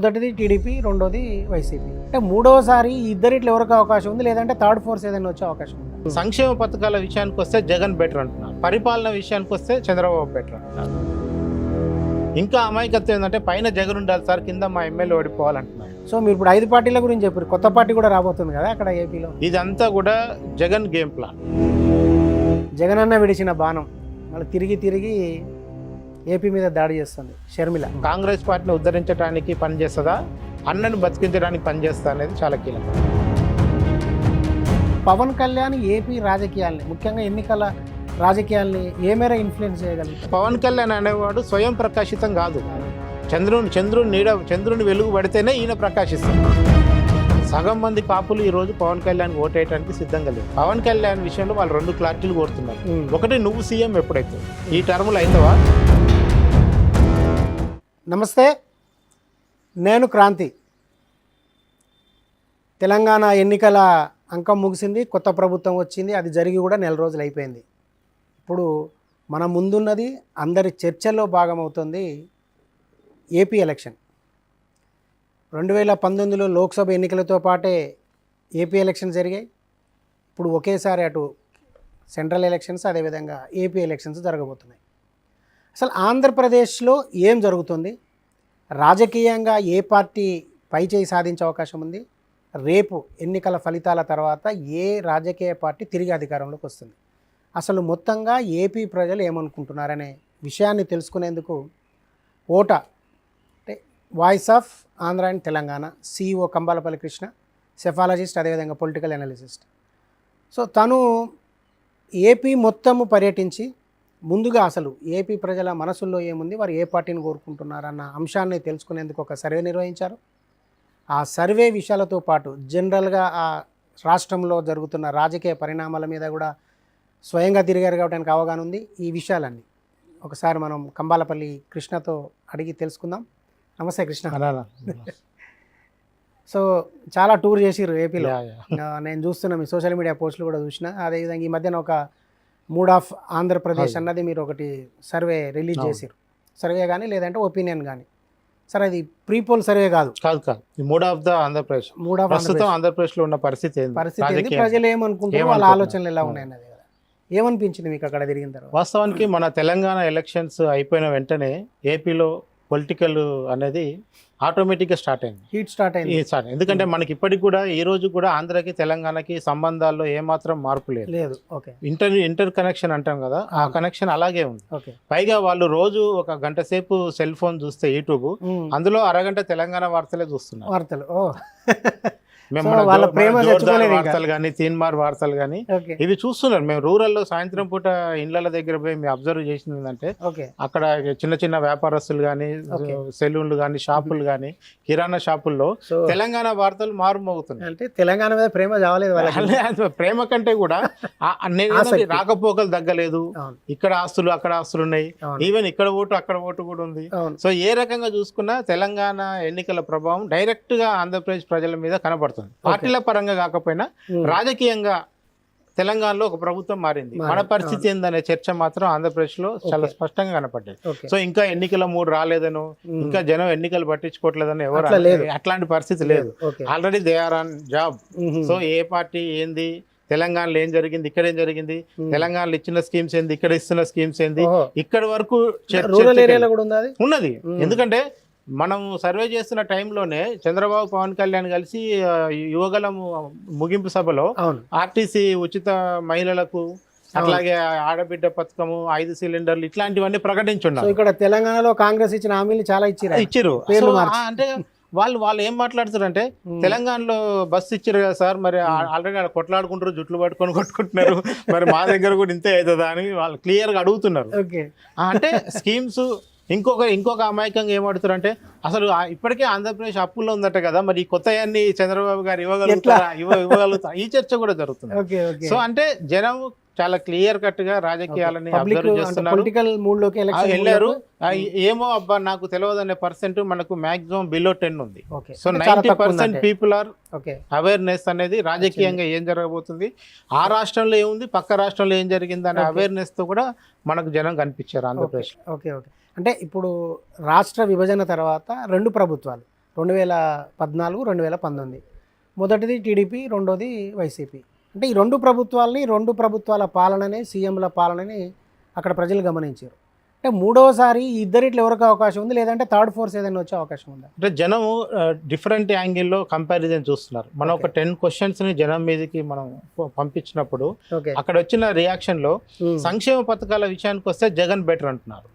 మొదటిది టీడీపీ, రెండోది వైసీపీ. అంటే మూడోసారి ఈ ఇద్దరిట్లో ఎవరికి అవకాశం ఉంది, లేదంటే థర్డ్ ఫోర్స్ ఏదైనా వచ్చే అవకాశం ఉంది? సంక్షేమ పథకాల విషయానికి వస్తే జగన్ బెటర్ అంటున్నారు, పరిపాలన విషయానికి వస్తే చంద్రబాబు బెటర్ అంటున్నారు. ఇంకా అమాయకత్వం ఏంటంటే పైన జగన్ ఉండాలి సార్, కింద మా ఎమ్మెల్యే ఓడిపోవాలంటున్నారు. సో మీరు ఇప్పుడు 5 పార్టీల గురించి చెప్పారు, కొత్త పార్టీ కూడా రాబోతుంది కదా అక్కడ ఏపీలో. ఇదంతా కూడా జగన్ గేమ్ ప్లాన్. జగన్ అన్న విడిచిన బాణం మళ్ళీ తిరిగి ఏపీ మీద దాడి చేస్తుంది షర్మిల. కాంగ్రెస్ పార్టీని ఉద్ధరించడానికి పనిచేస్తుందా, అన్నను బతికించడానికి పనిచేస్తా అనేది చాలా కీలకం. పవన్ కళ్యాణ్ ఏపీ రాజకీయాల్ని, ముఖ్యంగా ఎన్నికల రాజకీయాల్ని ఏ మేర ఇన్ఫ్లుయెన్స్ చేయగలుగుతారు? పవన్ కళ్యాణ్ అనేవాడు స్వయం ప్రకాశితం కాదు. చంద్రుని వెలుగు పడితేనే ఈయన ప్రకాశిస్తాడు. సగం మంది కాపులు ఈ రోజు పవన్ కళ్యాణ్ ఓటేయడానికి సిద్ధంగా లేదు. పవన్ కళ్యాణ్ విషయంలో వాళ్ళు 2 క్లారిటీలు కోరుతున్నారు. ఒకటి, నువ్వు సీఎం ఎప్పుడైతే ఈ టర్ములు అవుతావా. నమస్తే, నేను క్రాంతి. తెలంగాణ ఎన్నికల అంకం ముగిసింది, కొత్త ప్రభుత్వం వచ్చింది, అది జరిగి కూడా 4 రోజులు అయిపోయింది. ఇప్పుడు మన ముందున్నది అందరి చర్చల్లో భాగమవుతుంది ఏపీ ఎలక్షన్. 2019లో లోక్సభ ఎన్నికలతో పాటే ఏపీ ఎలక్షన్ జరిగాయి. ఇప్పుడు ఒకేసారి అటు సెంట్రల్ ఎలక్షన్స్, అదేవిధంగా ఏపీ ఎలక్షన్స్ జరగబోతున్నాయి. అసలు ఆంధ్రప్రదేశ్లో ఏం జరుగుతుంది, రాజకీయంగా ఏ పార్టీ పైచేయి సాధించే అవకాశం ఉంది, రేపు ఎన్నికల ఫలితాల తర్వాత ఏ రాజకీయ పార్టీ తిరిగి అధికారంలోకి వస్తుంది, అసలు మొత్తంగా ఏపీ ప్రజలు ఏమనుకుంటున్నారనే విషయాన్ని తెలుసుకునేందుకు ఓటా అంటే voice of Andhra and Telangana CEO Kambalapalli Krishna, psephologist, అదేవిధంగా పొలిటికల్ అనాలిసిస్ట్. సో తను ఏపీ మొత్తము పర్యటించి ముందుగా అసలు ఏపీ ప్రజల మనసుల్లో ఏముంది, వారు ఏ పార్టీని కోరుకుంటున్నారన్న అంశాన్ని తెలుసుకునేందుకు ఒక సర్వే నిర్వహించారు. ఆ సర్వే విషయాలతో పాటు జనరల్గా ఆ రాష్ట్రంలో జరుగుతున్న రాజకీయ పరిణామాల మీద కూడా స్వయంగా తిరిగారు కాబట్టి అవగాహన ఉంది. ఈ విషయాలన్నీ ఒకసారి మనం కంబాలపల్లి కృష్ణతో అడిగి తెలుసుకుందాం. నమస్తే కృష్ణ. సో చాలా టూర్ చేసిర్రు ఏపీలో, నేను చూస్తున్నా, మీ సోషల్ మీడియా పోస్టులు కూడా చూసిన. అదేవిధంగా ఈ మధ్యన ఒక మూడ్ ఆఫ్ ఆంధ్రప్రదేశ్ అన్నది మీరు ఒకటి సర్వే రిలీజ్ చేసిర్రు. సర్వే కానీ లేదంటే ఒపీనియన్ కానీ. సరే, అది ప్రీపోల్ సర్వే కాదు, మూడ్ ఆఫ్ ద ఆంధ్రప్రదేశ్. ఆంధ్రప్రదేశ్లో ఉన్న పరిస్థితి ప్రజలు ఏమనుకుంటారు, వాళ్ళ ఆలోచనలు ఎలా ఉన్నాయన్నది కదా. ఏమనిపించింది మీకు అక్కడ తిరిగిన తర్వాత? వాస్తవానికి మన తెలంగాణ ఎలక్షన్స్ అయిపోయిన వెంటనే ఏపీలో పొలిటికల్ అనేది ఆటోమేటిక్గా హీట్ స్టార్ట్ అయింది. ఎందుకంటే మనకి ఇప్పటికి కూడా ఈ రోజు కూడా ఆంధ్రకి తెలంగాణకి సంబంధాల్లో ఏమాత్రం మార్పు లేదు. ఇంటర్ కనెక్షన్ అంటాం కదా, ఆ కనెక్షన్ అలాగే ఉంది. పైగా వాళ్ళు రోజు 1 గంట సేపు సెల్ ఫోన్ చూస్తే యూట్యూబ్, అందులో అరగంట తెలంగాణ వార్తలే చూస్తున్నారు. వార్తలు కానీ, తీన్మార్ వార్తలు కానీ ఇవి చూస్తున్నారు. మేము రూరల్లో సాయంత్రం పూట ఇండ్ల దగ్గర పోయి మేము అబ్జర్వ్ చేసింది ఏంటంటే, అక్కడ చిన్న వ్యాపారస్తులు కానీ, సెలూన్లు కానీ, షాపులు కానీ, కిరాణా షాపుల్లో తెలంగాణ వార్తలు మారుమోగుతున్నాయి. అంటే తెలంగాణ మీద ప్రేమ చావలేదు. ప్రేమ కంటే కూడా రాకపోకలు తగ్గలేదు. ఇక్కడ ఆస్తులు అక్కడ ఆస్తులు ఉన్నాయి, ఈవెన్ ఇక్కడ ఓటు అక్కడ ఓటు కూడా ఉంది. సో ఏ రకంగా చూసుకున్నా తెలంగాణ ఎన్నికల ప్రభావం డైరెక్ట్ గా ఆంధ్రప్రదేశ్ ప్రజల మీద కనబడుతుంది. పార్టీల పరంగా కాకపోయినా రాజకీయంగా తెలంగాణలో ఒక ప్రభుత్వం మారింది. మన పరిస్థితి ఏందనే చర్చ మాత్రం ఆంధ్రప్రదేశ్ లో చాలా స్పష్టంగా కనపడ్డది. సో ఇంకా ఎన్నికల మూడు రాలేదనో, ఇంకా జనం ఎన్నికలు పట్టించుకోవట్లేదని ఎవరు అట్లాంటి పరిస్థితి లేదు. Already they are on job. So ఏ పార్టీ ఏంది, తెలంగాణలో ఏం జరిగింది, ఇక్కడ ఏం జరిగింది, తెలంగాణలో ఇచ్చిన స్కీమ్స్ ఏంది, ఇక్కడ ఇస్తున్న స్కీమ్స్ ఏంది, ఇక్కడ వరకు ఉన్నది. ఎందుకంటే మనం సర్వే చేస్తున్న టైంలోనే చంద్రబాబు పవన్ కళ్యాణ్ కలిసి యువగలం ముగింపు సభలో ఆర్టీసీ ఉచిత మహిళలకు, అట్లాగే ఆడబిడ్డ పథకము, 5 సిలిండర్లు ఇట్లాంటివన్నీ ప్రకటించున్నారు. ఇక్కడ తెలంగాణలో కాంగ్రెస్ ఇచ్చిన హామీలు చాలా ఇచ్చారు. అంటే వాళ్ళు ఏం మాట్లాడుతారంటే, తెలంగాణలో బస్సు ఇచ్చారు కదా సార్, మరి ఆల్రెడీ కొట్లాడుకుంటారు, జుట్లు పట్టుకొని కొట్టుకుంటున్నారు, మరి మా దగ్గర కూడా ఇంతే అవుతుందా అని వాళ్ళు క్లియర్ గా అడుగుతున్నారు. అంటే స్కీమ్స్ ఇంకొక అమాయకంగా ఏమడుతారు అంటే, అసలు ఇప్పటికే ఆంధ్రప్రదేశ్ అప్పుల్లో ఉందట కదా, మరి కొత్త అన్ని చంద్రబాబు గారు ఇవ్వగలుగుతారా, ఈ చర్చ కూడా జరుగుతుంది. సో అంటే జనం చాలా క్లియర్ కట్ గా రాజకీయాలని అబ్జర్వ్ చేస్తున్నారు, వెళ్ళారు. ఏమో అబ్బా నాకు తెలియదనే పర్సెంట్ మనకు మాక్సిమం బిలో 10 ఉంది. సో 90% పీపుల్ ఆర్ అవేర్నెస్ అనేది రాజకీయంగా ఏం జరగబోతుంది, ఆ రాష్ట్రంలో ఏముంది, పక్క రాష్ట్రంలో ఏం జరిగింది అనే అవేర్నెస్ తో కూడా మనకు జనం కనిపించారు ఆంధ్రప్రదేశ్. అంటే ఇప్పుడు రాష్ట్ర విభజన తర్వాత 2 ప్రభుత్వాలు, 2014, 2019. మొదటిది టీడీపీ, రెండోది వైసీపీ. అంటే ఈ రెండు ప్రభుత్వాలని, రెండు ప్రభుత్వాల పాలనని, సీఎంల పాలనని అక్కడ ప్రజలు గమనించారు. అంటే మూడవసారి ఈ ఇద్దరిట్లో ఎవరికి అవకాశం ఉంది, లేదంటే థర్డ్ ఫోర్స్ ఏదైనా వచ్చే అవకాశం ఉందా? అంటే జనము డిఫరెంట్ యాంగిల్లో కంపారిజన్ చూస్తున్నారు. మనం ఒక 10 క్వశ్చన్స్ని జనం మీదకి మనం పంపించినప్పుడు అక్కడ వచ్చిన రియాక్షన్లో సంక్షేమ పథకాల విషయానికి వస్తే జగన్ బెటర్ అంటున్నారు,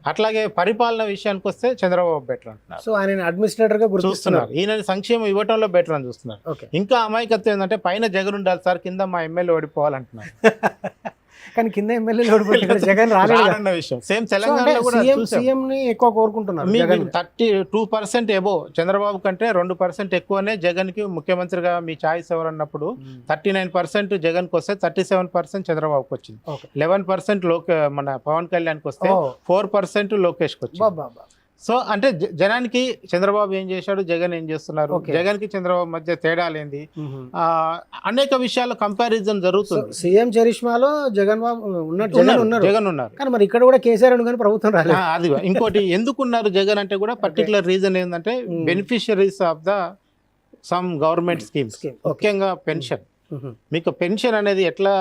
అట్లాగే పరిపాలన విషయానికి వస్తే చంద్రబాబు బెటర్ అంటున్నారు. సో ఆయన అడ్మినిస్ట్రేటర్గా చూస్తున్నారు, ఈయన సంక్షేమం ఇవ్వటంలో బెటర్ అని చూస్తున్నారు. ఇంకా అమాయకత్వం ఏంటంటే పైన జగన్ ఉండాలి సార్, కింద మా ఎమ్మెల్యే ఓడిపోవాలంటున్నారు. కానీ కింద ఎమ్మెల్యేలు ఓడిపోతున్నారు, జగన్ రాలేదన్న విషయం. సేమ్ తెలంగాణలో కూడా సీఎం ని ఎక్కువ కోరుకుంటున్నారు. 32% ఎబో చంద్రబాబు కంటే 2% ఎక్కువనే జగన్ కి ముఖ్యమంత్రిగా మీ ఛాయిస్ ఎవరన్నప్పుడు 39% జగన్ కి వస్తే 37% చంద్రబాబుకి వచ్చింది. 11% మన పవన్ కళ్యాణ్కి వస్తే 4% లోకేష్ కి వచ్చింది. సో అంటే జనానికి చంద్రబాబు ఏం చేశాడు, జగన్ ఏం చేస్తున్నారు, జగన్ కి చంద్రబాబు మధ్య తేడాలేంది, అనేక విషయాల్లో కంపారిజన్ జరుగుతుంది. సీఎం చరిష్మాలో జగన్ ఉన్నారు, కానీ మరి ఇక్కడ కూడా కేసీఆర్ కానీ ప్రభుత్వం రాలేదు. అది ఇంకోటి ఎందుకున్నారు జగన్ అంటే కూడా పర్టికులర్ రీజన్ ఏంటంటే beneficiaries of the sum government schemes, ముఖ్యంగా పెన్షన్. మీకు పెన్షన్ అనేది ఎట్లా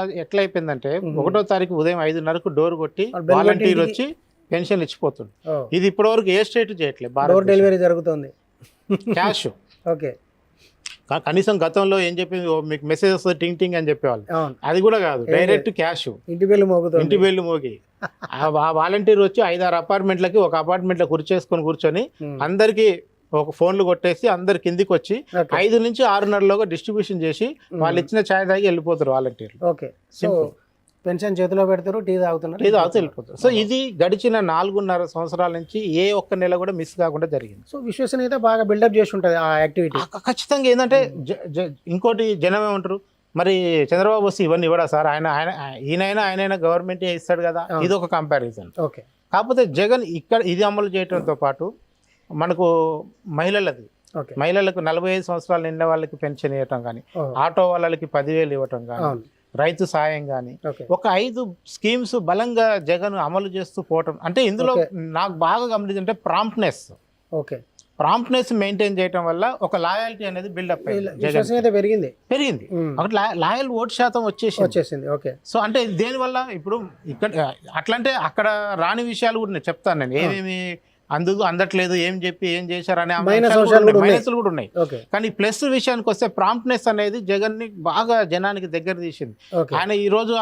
అయిపోయిందంటే 1వ తారీఖు ఉదయం 5:30కు డోర్ కొట్టి వాలంటీర్ వచ్చి పెన్షన్ ఇచ్చిపోతుంది. ఇది ఇప్పటివరకు ఏ స్టేట్ చేయట్లేదు, డోర్ డెలివరీ జరుగుతుంది, క్యాష్. ఓకే, కనీసం గతంలో ఏం చెప్పింది, మీకు మెసేజ్ వస్తుంది టింగ్ టింగ్ అని చెప్పేవాళ్ళు, అది కూడా కాదు, డైరెక్ట్ క్యాష్, ఇంటి బెల్లు మోగి ఆ వాలంటీర్ వచ్చి 5-6 అపార్ట్మెంట్లకి ఒక అపార్ట్మెంట్లో కూర్చొని అందరికి ఒక ఫోన్లు కొట్టేసి అందరి కిందికి వచ్చి 5 నుంచి 6:30లోగా డిస్ట్రిబ్యూషన్ చేసి వాళ్ళు ఇచ్చిన ఛాయ్ తాగి వెళ్ళిపోతారు వాలంటీర్లు. ఓకే, పెన్షన్ చేతిలో పెడతారు, టీ తాగుతున్నారు, వెళ్ళిపోతారు. సో ఇది గడిచిన 4.5 సంవత్సరాల నుంచి ఏ ఒక్క నెల కూడా మిస్ కాకుండా జరిగింది. సో విశ్వసనీయత బాగా బిల్డప్ చేసి ఉంటుంది ఆ యాక్టివిటీ. ఖచ్చితంగా ఏంటంటే ఇంకోటి జనం ఏమంటారు, మరి చంద్రబాబు వస్తే ఇవన్నీ ఇవ్వడా సార్, ఆయనైనా గవర్నమెంట్ ఇస్తాడు కదా, ఇది ఒక కంపారిజన్. ఓకే, కాకపోతే జగన్ ఇక్కడ ఇది అమలు చేయడంతో పాటు మనకు మహిళలకు 45 సంవత్సరాలు నిండిన వాళ్ళకి పెన్షన్ ఇవ్వటం కానీ, ఆటో వాళ్ళకి 10,000 ఇవ్వటం కానీ, రైతు సాయం కానీ, ఒక 5 స్కీమ్స్ బలంగా జగన్ అమలు చేస్తూ పోవటం. అంటే ఇందులో నాకు బాగా గమనించంటే ప్రాంప్ట్నెస్ మెయింటైన్ చేయడం వల్ల ఒక లాయాలిటీ అనేది బిల్డప్ పెరిగింది. ఒకటి లాయల్ ఓటు శాతం వచ్చేసింది. ఓకే, సో అంటే దేనివల్ల ఇప్పుడు ఇక్కడ అట్లంటే అక్కడ రాని విషయాలు కూడా నేను చెప్తాను, నేను ఏమేమి అందట్లేదు, ఏం చేశారు అనే మైనస్లు కూడా ఉన్నాయి. కానీ ప్లస్ విషయానికి వస్తే ప్రాంప్ట్నెస్ అనేది జగన్ ని బాగా జనానికి దగ్గర తీసింది. ఆయన ఈ రోజు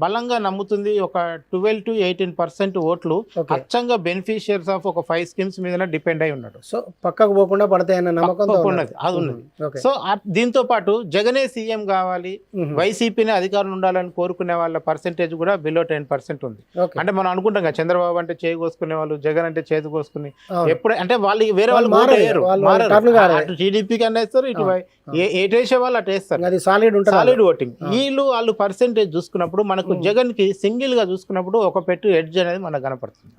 బలంగా నమ్ముతుంది, ఒక 12 to 18% ఓట్లు అచ్చంగా బెనిఫిషియర్స్ ఆఫ్ ఒక 5 స్కీమ్స్ మీద డిపెండ్ అయి ఉన్నాడు. సో పక్కకు పోకుండా పడతాయన్న నమ్మకం అది ఉన్నది. సో దీంతో పాటు జగనే సీఎం కావాలి, వైసీపీని అధికారం ఉండాలని కోరుకునే వాళ్ళ పర్సెంటేజ్ కూడా బిలో 10% ఉంది. అంటే మనం అనుకుంటాం కదా, చంద్రబాబు అంటే చేయి కోసుకునే వాళ్ళు, జగన్ అంటే చేతి కోసుకుని ఎప్పుడు అంటే వాళ్ళు వేరే వాళ్ళు అటు టీడీపీకి అనేస్తారు, ఇటు ఏటేసే వాళ్ళు అటు వేస్తారు, సాలిడ్ ఓటింగ్. వాళ్ళు పర్సెంటేజ్ చూసుకున్నప్పుడు మనకు జగన్ కి సింగిల్ గా చూసుకున్నప్పుడు ఒక పెట్టు ఎడ్జ్ అనేది మనకు కనపడుతుంది.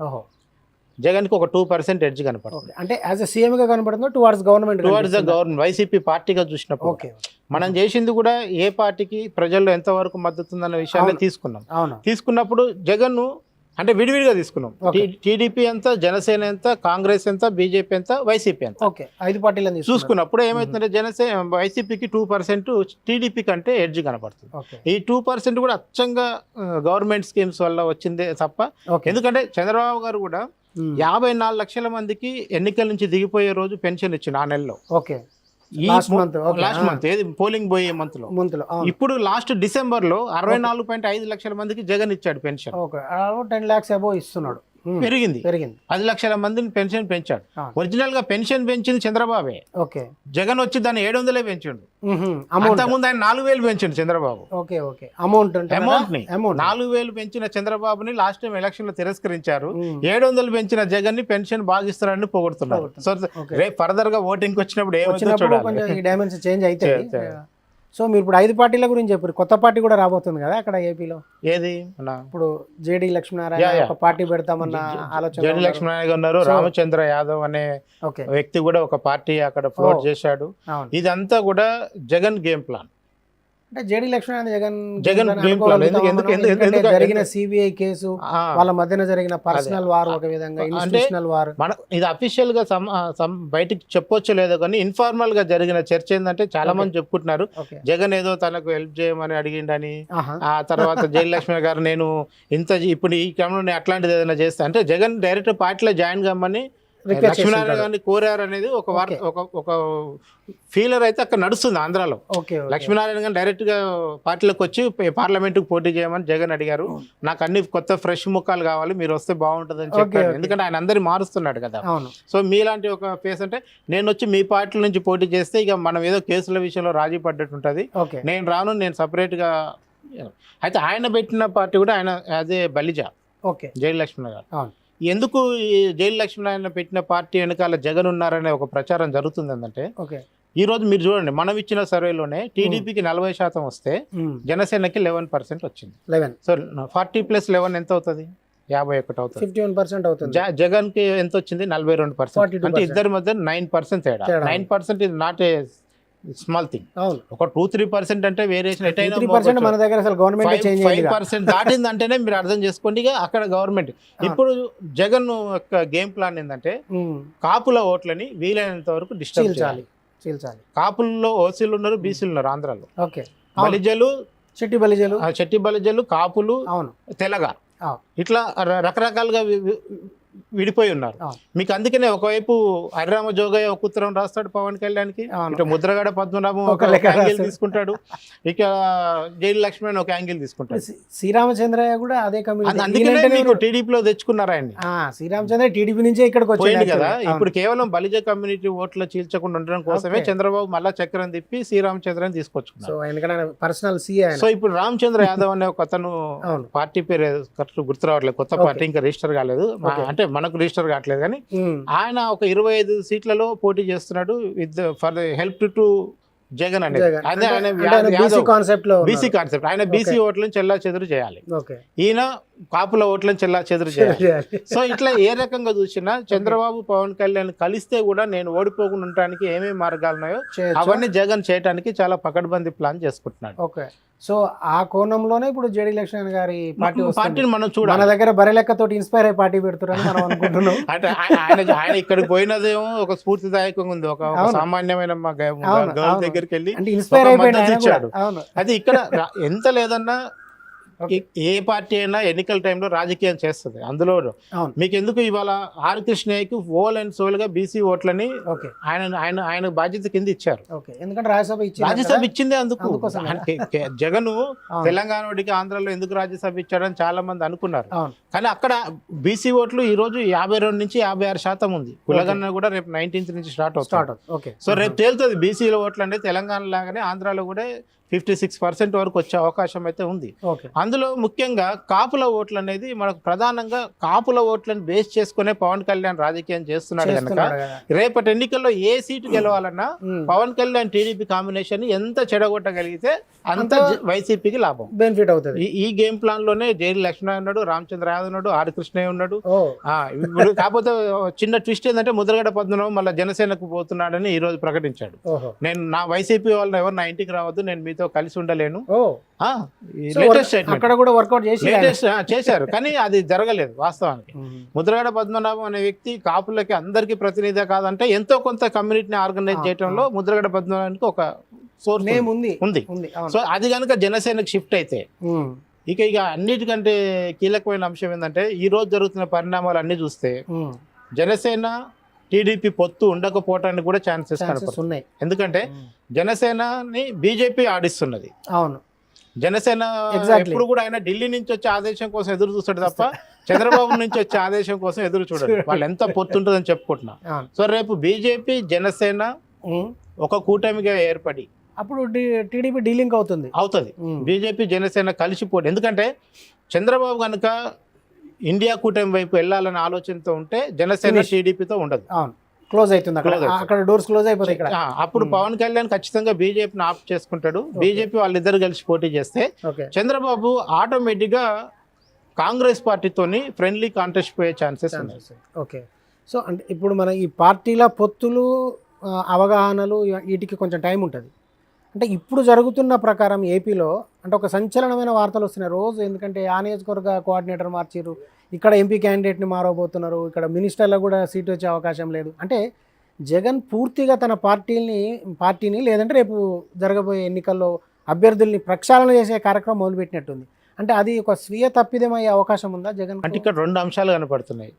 జగన్ కి ఒక 2% ఎడ్జ్ కనపడుతుంది. అంటే యాజ్ ఎ సీఎం గా కనపడుతుంది, టువర్డ్స్ గవర్నమెంట్ వైసీపీ పార్టీగా చూసినప్పుడు మనం చేసింది కూడా ఏ పార్టీకి ప్రజల్లో ఎంతవరకు మద్దతు ఉందన్న విషయాన్ని తీసుకున్నప్పుడు జగన్ అంటే విడివిడిగా తీసుకున్నాం. టీడీపీ ఎంత, జనసేన ఎంత, కాంగ్రెస్ ఎంత, బీజేపీ ఎంత, వైసీపీ ఎంత, 5 పార్టీలను చూసుకున్నప్పుడు ఏమవుతుందంటే వైసీపీకి 2%, టీడీపీ కంటే ఎడ్జ్ కనపడుతుంది. ఈ 2% కూడా అచ్చంగా గవర్నమెంట్ స్కీమ్స్ వల్ల వచ్చిందే తప్ప, ఎందుకంటే చంద్రబాబు గారు కూడా 54 లక్షల మందికి ఎన్నికల నుంచి దిగిపోయే రోజు పెన్షన్ ఇచ్చింది ఆ నెలలో. లాస్ట్ మంత్ ఏది పోలింగ్ పోయే మంత్ లో. ఇప్పుడు లాస్ట్ డిసెంబర్ లో 64.5 లక్షల మందికి జగన్ ఇచ్చాడు పెన్షన్. 10 lakhs above ఇస్తున్నాడు. పెరిగింది 10 లక్షల మందిని పెన్షన్ పెంచాడు. ఒరిజినల్ గా పెన్షన్ పెంచింది చంద్రబాబే. జగన్ వచ్చి దాన్ని 700 పెంచాడు. అంతకుముందు ఆయన 4,000 పెంచాడు చంద్రబాబు. అమౌంట్ ని 4,000 పెంచిన చంద్రబాబుని లాస్ట్ టైం ఎలక్షన్ లో తిరస్కరించారు. 700 పెంచిన జగన్ ని పెన్షన్ బాగిస్తున్నారని పొగుడుతున్నారు. సో రేపు ఫర్దర్ గా ఓటింగ్ వచ్చినప్పుడు ఏమైనా చేంజ్ అయితే. సో మీరు ఇప్పుడు 5 పార్టీల గురించి చెప్పారు, కొత్త పార్టీ కూడా రాబోతుంది కదా అక్కడ ఏపీలో. ఏది ఇప్పుడు జేడీ లక్ష్మీనారాయణ ఒక పార్టీ పెడతామన్న ఆలోచన. జేడీ లక్ష్మీనారాయణ ఉన్నారు, రామచంద్ర యాదవ్ అనే వ్యక్తి కూడా ఒక పార్టీ అక్కడ ఫ్లోట్ చేశాడు. ఇదంతా కూడా జగన్ గేమ్ ప్లాన్. అంటే జేడీ లక్ష్మణ్ జగన్ జగన్ అని game plan. అనుకోగలుగుతామా మనం? ఎందుకు- ఎందుకంటే ఎందుకు- జరిగిన సిబిఐ కేసు ఆ, వాళ్ళ మధ్యన జరిగిన పర్సనల్ వార్ ఒక విధంగా ఇన్స్టిట్యూషనల్ వార్. మన ఇది అఫీషియల్ గా బయటికి చెప్పొచ్చు లేదో కానీ ఇన్ఫార్మల్ గా జరిగిన చర్చ ఏంటంటే చాలా మంది చెప్పుకుంటున్నారు ఓకే. జగన్ ఏదో తనకు హెల్ప్ చేయమని అడిగిండని, ఆహా. ఆ తర్వాత జయలక్ష్మి గారు నేను ఇప్పుడు ఈ క్రమంలో నేను అట్లాంటిది ఏదైనా చేస్తా అంటే జగన్ డైరెక్ట్ పార్టీలో జాయిన్ కమ్మని Request లక్ష్మీనారాయణ చేస్తుంటాడు. గారిని కోరారు అనేది ఒక వార్త, ఒక ఫీలర్ అయితే అక్కడ నడుస్తుంది ఆంధ్రాలో. Okay okay. లక్ష్మీనారాయణ గారు డైరెక్ట్ గా పార్టీలోకి వచ్చి పార్లమెంట్ కు పోటీ చేయమని జగన్ అడిగారు. నాకు అన్ని కొత్త ఫ్రెష్ ముఖాలు కావాలి, మీరు వస్తే బాగుంటుందని చెప్పారు. ఓకే. ఎందుకంటే ఆయన అందరి మారుస్తున్నాడు కదా. అవును. సో మీలాంటి ఒక ఫేస్ అంటే నేను వచ్చి మీ పార్టీ నుంచి పోటీ చేస్తే ఇక మనం ఏదో కేసుల విషయంలో రాజీ పడ్డట్టు ఉంటుంది, ఓకే. నేను రాను, నేను సపరేట్ గా. అయితే ఆయన పెట్టిన పార్టీ కూడా ఆయన అదే బలిజా ఓకే. జైలు లక్ష్మణ గారు. అవును. ఎందుకు ఈ జైలు లక్ష్మీనారాయణ పెట్టిన పార్టీ వెనకాల జగన్ ఉన్నారనే ఒక ప్రచారం జరుగుతుంది ఏంటంటే, ఓకే. ఈ రోజు మీరు చూడండి మనం ఇచ్చిన సర్వేలోనే టీడీపీకి 40% వస్తే జనసేనకి 11% వచ్చింది. 11 సో 40 + 11 ఎంత అవుతుంది? 51 అవుతుంది. 51% అవుతుంది. జగన్ కి ఎంత వచ్చింది? 42%. 42%. అంటే ఇద్దరి మధ్య 9% తేడా. తేడా. 9% ఇది నాట్ ఏ స్మాల్ థింగ్. అవును. ఒక 2-3% అంటే వేరియేషన్ 3% మన దగ్గర అసలు గవర్నమెంట్ చేంజ్ అయ్యింది. 5% దాటిందంటేనే మీరు అర్థం చేసుకోండి ఇక అక్కడ గవర్నమెంట్. ఇప్పుడు జగన్ యొక్క గేమ్ ప్లాన్ ఏంటంటే కాపుల ఓట్లని వీలైనంత వరకు డిస్టర్బ్ చేయాలి. చీల్చాలి. కాపుల్లో ఓసీలు ఉన్నారు, బీసీలు ఉన్నారు ఆంధ్రాలో. ఓకే. బలిజలు, చెట్టి బలిజలు, చెట్టి బలిజలు, కాపులు, అవును, తెలగ, అవును, ఇట్లా రకరకాలుగా విడిపోయి ఉన్నారు. అవును. మీకు అందుకనే ఒకవైపు హరిరామ జోగయ్య ఒక ఉత్తరం రాస్తాడు పవన్ కళ్యాణ్కి, అవును. ఇటు ముద్రగడ పద్మనాభం ఒక ఒక లెక్క యాంగిల్ రాస్తాడు. తీసుకుంటాడు, ఇక జైలు లక్ష్మణ్ ఒక యాంగిల్ తీసుకుంటాడు. శ్రీరామచంద్రయ్య కూడా అదే కమ్యూనిటీ. అందుకనే మీకు టీడీపీలో తెచ్చుకున్నారు ఆయన్ని. శ్రీరామచంద్ర టీడీపీ నుంచే ఇక్కడికి పోయింది వచ్చాడు కదా. actually. ఇప్పుడు కేవలం బలిజ కమ్యూనిటీ ఓట్లు చీల్చకుండా ఉండడం కోసమే Okay. చంద్రబాబు మళ్ళా చక్రం తిప్పి శ్రీరామచంద్రని సో తీసుకొచ్చుకున్నారు. ఎందుకంటే పర్సనల్ సి ఆయన. సో ఇప్పుడు రామచంద్ర యాదవ్ అనే ఒక అతను, అవును. పార్టీ పేరు కరెక్ట్ గుర్తు రావట్లేదు, కొత్త పార్టీ ఇంకా రిజిస్టర్ కాలేదు, Okay. అంటే మనకు రిజిస్టర్ కావట్లేదు కానీ ఉమ్. ఆయన ఒక 25 సీట్లలో పోటీ చేస్తున్నాడు with for the help to Jagan అనేది. జగన్. అదే ఆయన అంటే ఆయన BC కాన్సెప్ట్ లో బీసీ ఉన్నారు. కాన్సెప్ట్. ఆయన బీసీ ఓట్లను చెల్లా చెదురు చేయాలి, ఓకే. ఈయన కాపుల ఓట్లను చెల్లా చెదురు చేయాలి. సో ఇట్లా ఏ రకంగా చూసినా చంద్రబాబు పవన్ కళ్యాణ్ కలిస్తే కూడా నేను ఓడిపోకుండా ఉండడానికి ఏమేమి మార్గాలు ఉన్నాయో చేయొచ్చు. అవన్నీ జగన్ చేయడానికి చాలా పకడ్బందీ ప్లాన్ చేసుకుంటున్నాడు. ఓకే. సో ఆ కోణంలోనే ఇప్పుడు జేడీ లక్ష్మణ్ గారి పార్టీ వస్తుంది. పార్టీని మనం మన చూడాలి. దగ్గర బరెలెక్కతోటి ఇన్స్పైర్ అయ్యి పార్టీ పెడుతున్నారని మనం అనుకుంటున్నాం. అంటే ఆయన ఇక్కడికి పోయినదేమో ఒక స్ఫూర్తిదాయకంగా ఉంది. ఒక అవును. సామాన్యమైన అవును, గర్ల్ అవును. దగ్గరికి వెళ్ళి అంటే ఇన్స్పైర్ ఒక అయిపోయింది మద్దతు ఆయన కూడా. ఇచ్చాడు. అవును. అది ఇక్కడ ఎంత లేదన్నా Okay. ఏ పార్టీ అయినా ఎన్నికల టైంలో రాజకీయం చేస్తుంది. అందులో అవును. మీకు ఎందుకు ఇవాళ ఆర్ కృష్ణయ్యకి ఓల్ అండ్ సోల్ గా బీసీ ఓట్లని ఓకే. ఆయన బాధ్యత కింద ఇచ్చారు. ఓకే. ఎందుకంటే రాజ్యసభ ఇచ్చింది రాజ్యసభ ఇచ్చిందే అందుకు. అందుకోసం కదా. జగన్ అవును. తెలంగాణ వాడికి ఆంధ్రాలో ఎందుకు రాజ్యసభ ఇచ్చాడని చాలా మంది అనుకున్నారు. అవును. కానీ అక్కడ బీసీ ఓట్లు ఈ రోజు 52 నుంచి 56% ఉంది. కులగన్న కూడా రేపు 19th నుంచి స్టార్ట్ అవుతుంది. ఓకే. సో రేపు తేలుతుంది బీసీల ఓట్లు అంటే తెలంగాణ లాగానే ఆంధ్రాలో కూడా 56% వరకు వచ్చే అవకాశం అయితే ఉంది. ఓకే. అందులో ముఖ్యంగా కాపుల ఓట్లు అనేది మనకు ప్రధానంగా కాపుల ఓట్లను బేస్ చేసుకునే పవన్ కళ్యాణ్ రాజకీయం చేస్తున్నాడు కనుక చేస్తున్నాడు కదా. రేపటి ఎన్నికల్లో ఏ సీటు గెలవాలన్నా ఉమ్. పవన్ కళ్యాణ్ టీడీపీ కాంబినేషన్ ఎంత చెడగొట్టగలిగితే అంత వైసీపీకి లాభం. బెనిఫిట్ అవుతుంది. ఈ గేమ్ ప్లాన్ లోనే జైలు లక్ష్మణ ఉన్నాడు, రామచంద్ర యాదవ్ ఉన్నాడు, ఆర్ కృష్ణయ్య ఉన్నాడు. ఓ. ఇప్పుడు కాకపోతే చిన్న ట్విస్ట్ ఏంటంటే ముద్రగడ పద్మనాభం మళ్ళీ జనసేనకు పోతున్నాడని ఈ రోజు ప్రకటించాడు. ఓహో. నేను నా వైసీపీ వాళ్ళని ఎవరు నా ఇంటికి రావద్దు, నేను మీతో కలిసి ఉండలేను. ఓ. సో లేటెస్ట్ స్టేట్మెంట్, అక్కడ కూడా వర్కౌట్ చేసి లేటెస్ట్ చేశారు కానీ అది జరగలేదు వాస్తవానికి. ముద్రగడ పద్మనాభం అనే వ్యక్తి కాపులకి అందరికీ ప్రతినిధి కాదంటే ఎంతో కొంత కమ్యూనిటీని ఆర్గనైజ్ చేయడంలో ముద్రగడ పద్మనాభానికి ఒక సోర్స్ నేమ్ ఉంది. ఉంది. అవును. సో అది కనుక జనసేనకు షిఫ్ట్ అయితే ఉమ్. ఇక అన్నిటికంటే కీలకమైన అంశం ఏంటంటే ఈ రోజు జరుగుతున్న పరిణామాలు అన్ని చూస్తే ఉమ్. జనసేన టీడీపీ పొత్తు ఉండకపోవటానికి కూడా ఛాన్సెస్ Chances కనపడుతుంది. ఉన్నాయి. ఎందుకంటే జనసేనని బీజేపీ ఆడిస్తున్నది. అవును. జనసేన Exactly. ఎప్పుడు కూడా ఆయన ఢిల్లీ నుంచి వచ్చే ఆదేశం కోసం ఎదురు చూస్తాడు తప్ప చంద్రబాబు నుంచి వచ్చే ఆదేశం కోసం ఎదురు చూడడు. వాళ్ళు ఎంత పొత్తుంటుందని చెప్పుకుంటున్నా. అవును. సో రేపు బీజేపీ జనసేన ఉమ్. ఒక కూటమిగా ఏర్పడి అప్పుడు టీడీపీ డీలింక్ అవుతుంది. అవుతుంది. ఉమ్. బీజేపీ జనసేన కలిసిపోటీ. ఎందుకంటే చంద్రబాబు కనుక ఇండియా కూటమి వైపు వెళ్ళాలనే ఆలోచనతో ఉంటే జనసేన టీడీపీతో ఉండదు. అవును. క్లోజ్ అవుతుంది అక్కడ. Close అవుతుంది. అక్కడ డోర్స్ క్లోజ్ అయిపోతాయి ఇక్కడ. అప్పుడు పవన్ కళ్యాణ్ ఖచ్చితంగా బీజేపీని ఆప్ చేసుకుంటాడు. బీజేపీ వాళ్ళిద్దరు కలిసి పోటీ చేస్తే ఓకే. చంద్రబాబు ఆటోమేటిక్ గా కాంగ్రెస్ పార్టీతోని ఫ్రెండ్లీ కాంటెస్ట్ పోయే ఛాన్సెస్ ఉన్నాయి. ఓకే. సో అంటే ఇప్పుడు మన ఈ పార్టీల పొత్తులు అవగాహనలు వీటికి కొంచెం టైం ఉంటుంది. అంటే ఇప్పుడు జరుగుతున్న ప్రకారం ఏపీలో అంటే ఒక సంచలనమైన వార్తలు వస్తున్నాయి రోజు, ఎందుకంటే ఆ నియోజకవర్గ కోఆర్డినేటర్ మార్చారు, ఇక్కడ ఎంపీ క్యాండిడేట్ని మారబోతున్నారు, ఇక్కడ మినిస్టర్లకు కూడా సీట్ వచ్చే అవకాశం లేదు. అంటే జగన్ పూర్తిగా తన పార్టీని లేదంటే రేపు జరగబోయే ఎన్నికల్లో అభ్యర్థుల్ని ప్రక్షాళన చేసే కార్యక్రమం మొదలుపెట్టినట్టుంది. అంటే అది ఒక స్వీయ తప్పిదమయ్యే అవకాశం ఉందా జగన్? అంటే ఇక్కడ రెండు అంశాలు కనపడుతున్నాయి.